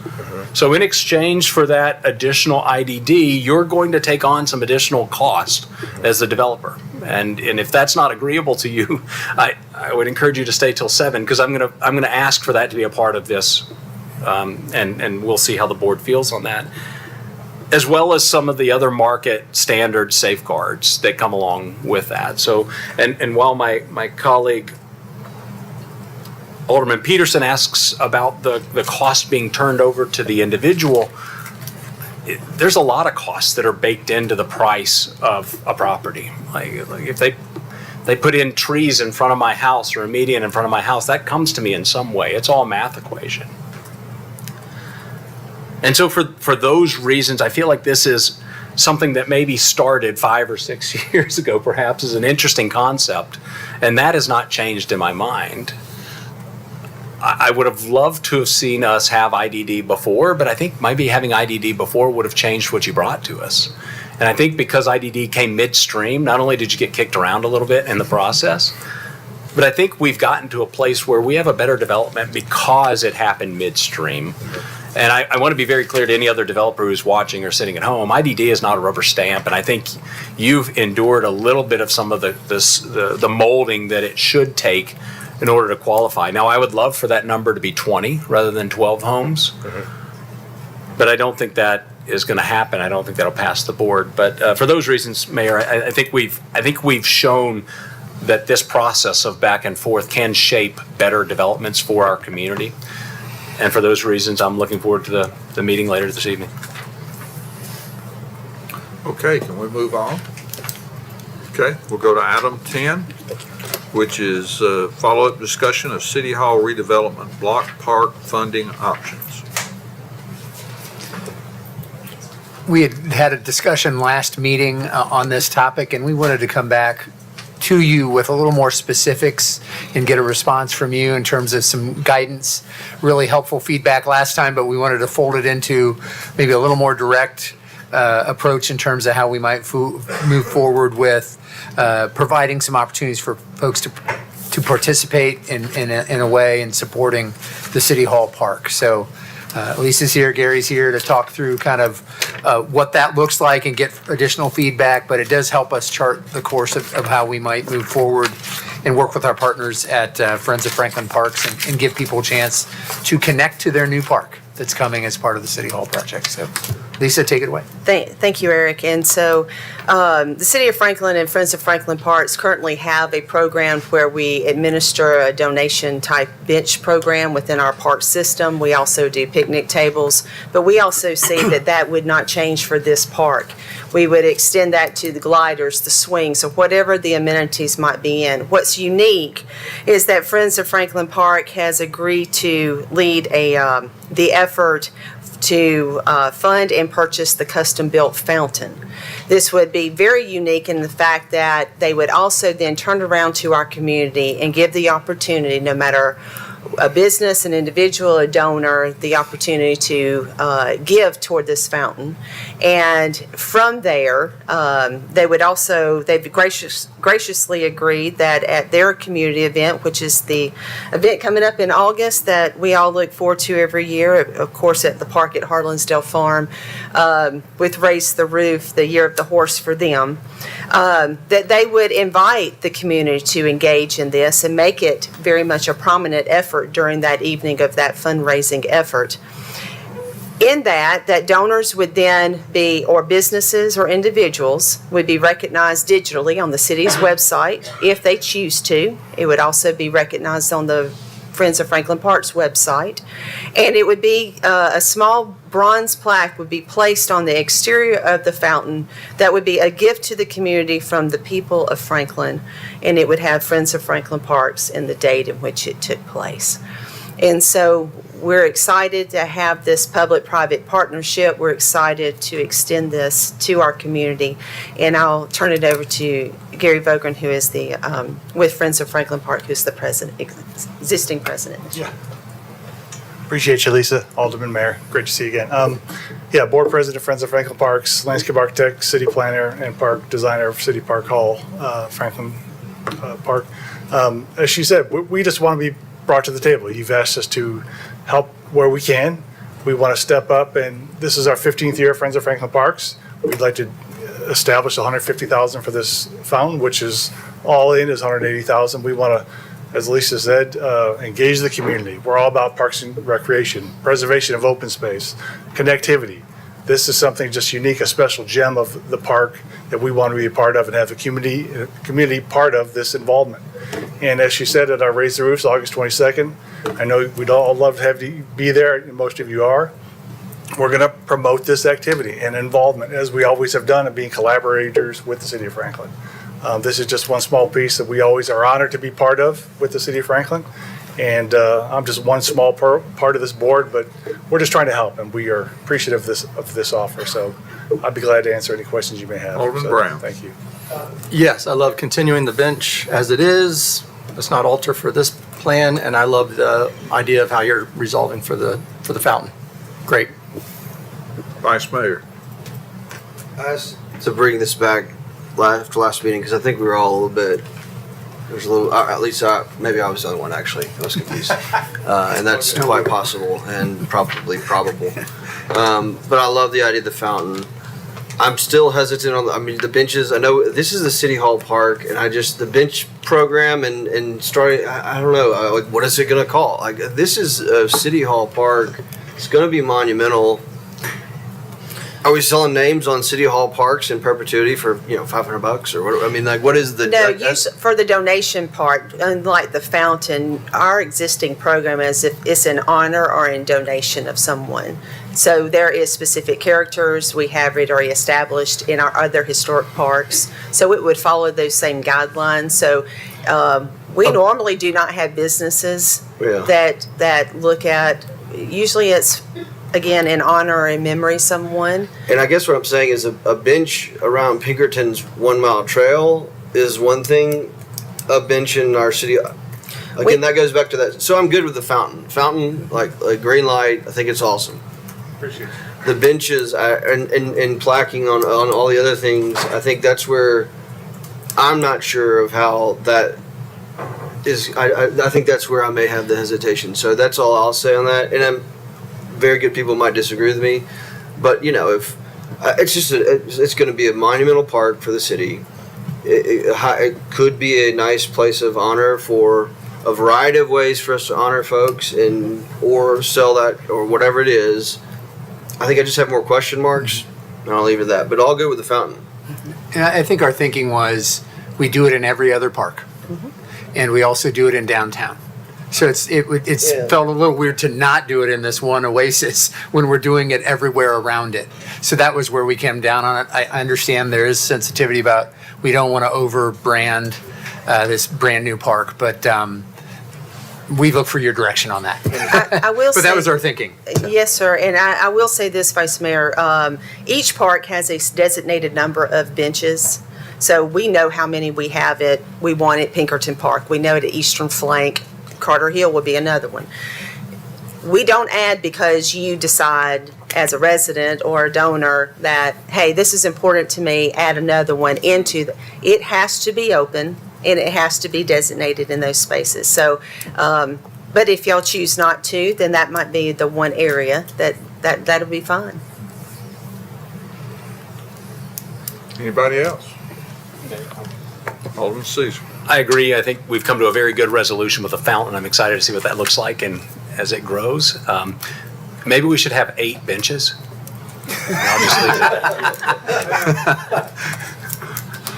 So in exchange for that additional IDD, you're going to take on some additional cost as the developer. And if that's not agreeable to you, I would encourage you to stay till 7, because I'm gonna ask for that to be a part of this, and we'll see how the board feels on that, as well as some of the other market standard safeguards that come along with that. So, and while my colleague Alderman Peterson asks about the cost being turned over to the individual, there's a lot of costs that are baked into the price of a property. Like if they put in trees in front of my house or a median in front of my house, that comes to me in some way. It's all a math equation. And so for those reasons, I feel like this is something that maybe started 5 or 6 years ago, perhaps, as an interesting concept, and that has not changed in my mind. I would have loved to have seen us have IDD before, but I think maybe having IDD before would have changed what you brought to us. And I think because IDD came midstream, not only did you get kicked around a little bit in the process, but I think we've gotten to a place where we have a better development because it happened midstream. And I want to be very clear to any other developer who's watching or sitting at home, IDD is not a rubber stamp, and I think you've endured a little bit of some of the molding that it should take in order to qualify. Now, I would love for that number to be 20 rather than 12 homes, but I don't think that is going to happen. I don't think that'll pass the board. But for those reasons, Mayor, I think we've shown that this process of back and forth can shape better developments for our community. And for those reasons, I'm looking forward to the meeting later this evening. Okay, can we move on? Okay, we'll go to item 10, which is follow-up discussion of City Hall redevelopment block park funding options. We had a discussion last meeting on this topic, and we wanted to come back to you with a little more specifics and get a response from you in terms of some guidance. Really helpful feedback last time, but we wanted to fold it into maybe a little more direct approach in terms of how we might move forward with providing some opportunities for folks to participate in a way in supporting the City Hall Park. So Lisa's here, Gary's here to talk through kind of what that looks like and get additional feedback, but it does help us chart the course of how we might move forward and work with our partners at Friends of Franklin Parks and give people a chance to connect to their new park that's coming as part of the City Hall project. So Lisa, take it away. Thank you, Eric. And so the City of Franklin and Friends of Franklin Parks currently have a program where we administer a donation-type bench program within our park system. We also do picnic tables, but we also see that would not change for this park. We would extend that to the gliders, the swings, so whatever the amenities might be in. What's unique is that Friends of Franklin Park has agreed to lead the effort to fund and purchase the custom-built fountain. This would be very unique in the fact that they would also then turn around to our community and give the opportunity, no matter a business, an individual, a donor, the opportunity to give toward this fountain. And from there, they've graciously agreed that at their community event, which is the event coming up in August that we all look forward to every year, of course at the park at Harlansdale Farm, with Raise the Roof, the Year of the Horse for them, that they would invite the community to engage in this and make it very much a prominent effort during that evening of that fundraising effort. In that donors would then be, or businesses or individuals would be recognized digitally on the city's website if they choose to. It would also be recognized on the Friends of Franklin Parks website. And it would be a small bronze plaque would be placed on the exterior of the fountain that would be a gift to the community from the people of Franklin, and it would have Friends of Franklin Parks and the date in which it took place. And so we're excited to have this public-private partnership. We're excited to extend this to our community, and I'll turn it over to Gary Vogren, who is the, with Friends of Franklin Park, who's the president, existing president. Yeah. Appreciate you, Lisa. Alderman, Mayor. Great to see you again. Yeah, Board President, Friends of Franklin Parks, Landscape Architect, City Planner, and Park Designer of City Park Hall, Franklin Park. As she said, we just want to be brought to the table. You've asked us to help where we can. We want to step up, and this is our 15th year of Friends of Franklin Parks. We'd like to establish $150,000 for this fountain, which is all in is $180,000. We want to, as Lisa said, engage the community. We're all about parks and recreation, preservation of open space, connectivity. This is something just unique, a special gem of the park that we want to be a part of and have the community part of this involvement. And as she said at our Raise the Roofs, August 22nd, I know we'd all love to have you be there, and most of you are. We're going to promote this activity and involvement, as we always have done, and being collaborators with the City of Franklin. This is just one small piece that we always are honored to be part of with the City of Franklin. And I'm just one small part of this board, but we're just trying to help, and we are appreciative of this offer. So I'd be glad to answer any questions you may have. Alderman Brown. Thank you. Yes, I love continuing the bench as it is. Let's not alter for this plan, and I love the idea of how you're resolving for the fountain. Great. Vice Mayor. To bring this back after last meeting, because I think we were all a little bit, there's a little, at least maybe I was the other one actually, I was confused. And that's quite possible and probably probable. But I love the idea of the fountain. I'm still hesitant on the benches. I know this is the City Hall Park, and the bench program and starting, I don't know, like, what is it gonna call? Like, this is a City Hall Park. It's gonna be monumental. Are we selling names on City Hall Parks in perpetuity for, $500 or what? I mean, like, what is the? No, for the donation part, unlike the fountain, our existing program is if it's in honor or in donation of someone. So there is specific characters we have already established in our other historic parks. So it would follow those same guidelines. So we normally do not have businesses that look at, usually it's, again, in honor or in memory of someone. And I guess what I'm saying is a bench around Pinkerton's 1 mile trail is one thing. A bench in our city, again, that goes back to that. So I'm good with the fountain. Fountain, like green light, I think it's awesome. Appreciate it. The benches and placking on all the other things, I think that's where I'm not sure of how that is. I think that's where I may have the hesitation. So that's all I'll say on that. And very good people might disagree with me, but if it's going to be a monumental park for the city. It could be a nice place of honor for a variety of ways for us to honor folks or sell that or whatever it is. I think I just have more question marks, and I'll leave it at that. But I'll go with the fountain. And I think our thinking was we do it in every other park, and we also do it in downtown. So it's felt a little weird to not do it in this one oasis when we're doing it everywhere around it. So that was where we came down on it. I understand there is sensitivity about we don't want to over brand this brand new park, but we look for your direction on that. I will but that was our thinking. Yes, sir. And I will say this, Vice Mayor, each park has a designated number of benches. So we know how many we have we want at Pinkerton Park. We know it at Eastern Flank. Carter Hill would be another one. We don't add because you decide as a resident or a donor that, hey, this is important to me, add another one it has to be open and it has to be designated in those spaces. So, but if y'all choose not to, then that might be the one area that'll be fine. Anybody else? Alderman Caesar. I agree. I think we've come to a very good resolution with the fountain. I'm excited to see what that looks like and as it grows. Maybe we should have 8 benches. And I'll just leave it at that.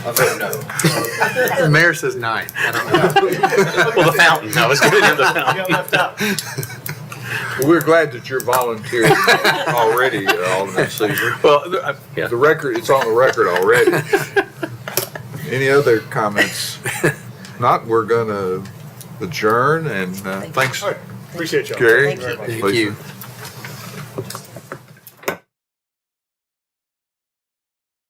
I vote no. The mayor says 9. I don't know. Well, the fountain. I was giving him the fountain. We're glad that you're volunteering already, Alderman Caesar. Well, the record, it's on the record already. Any other comments? Not, we're going to adjourn, and thanks. Appreciate you. Gary. Thank you. Thank you.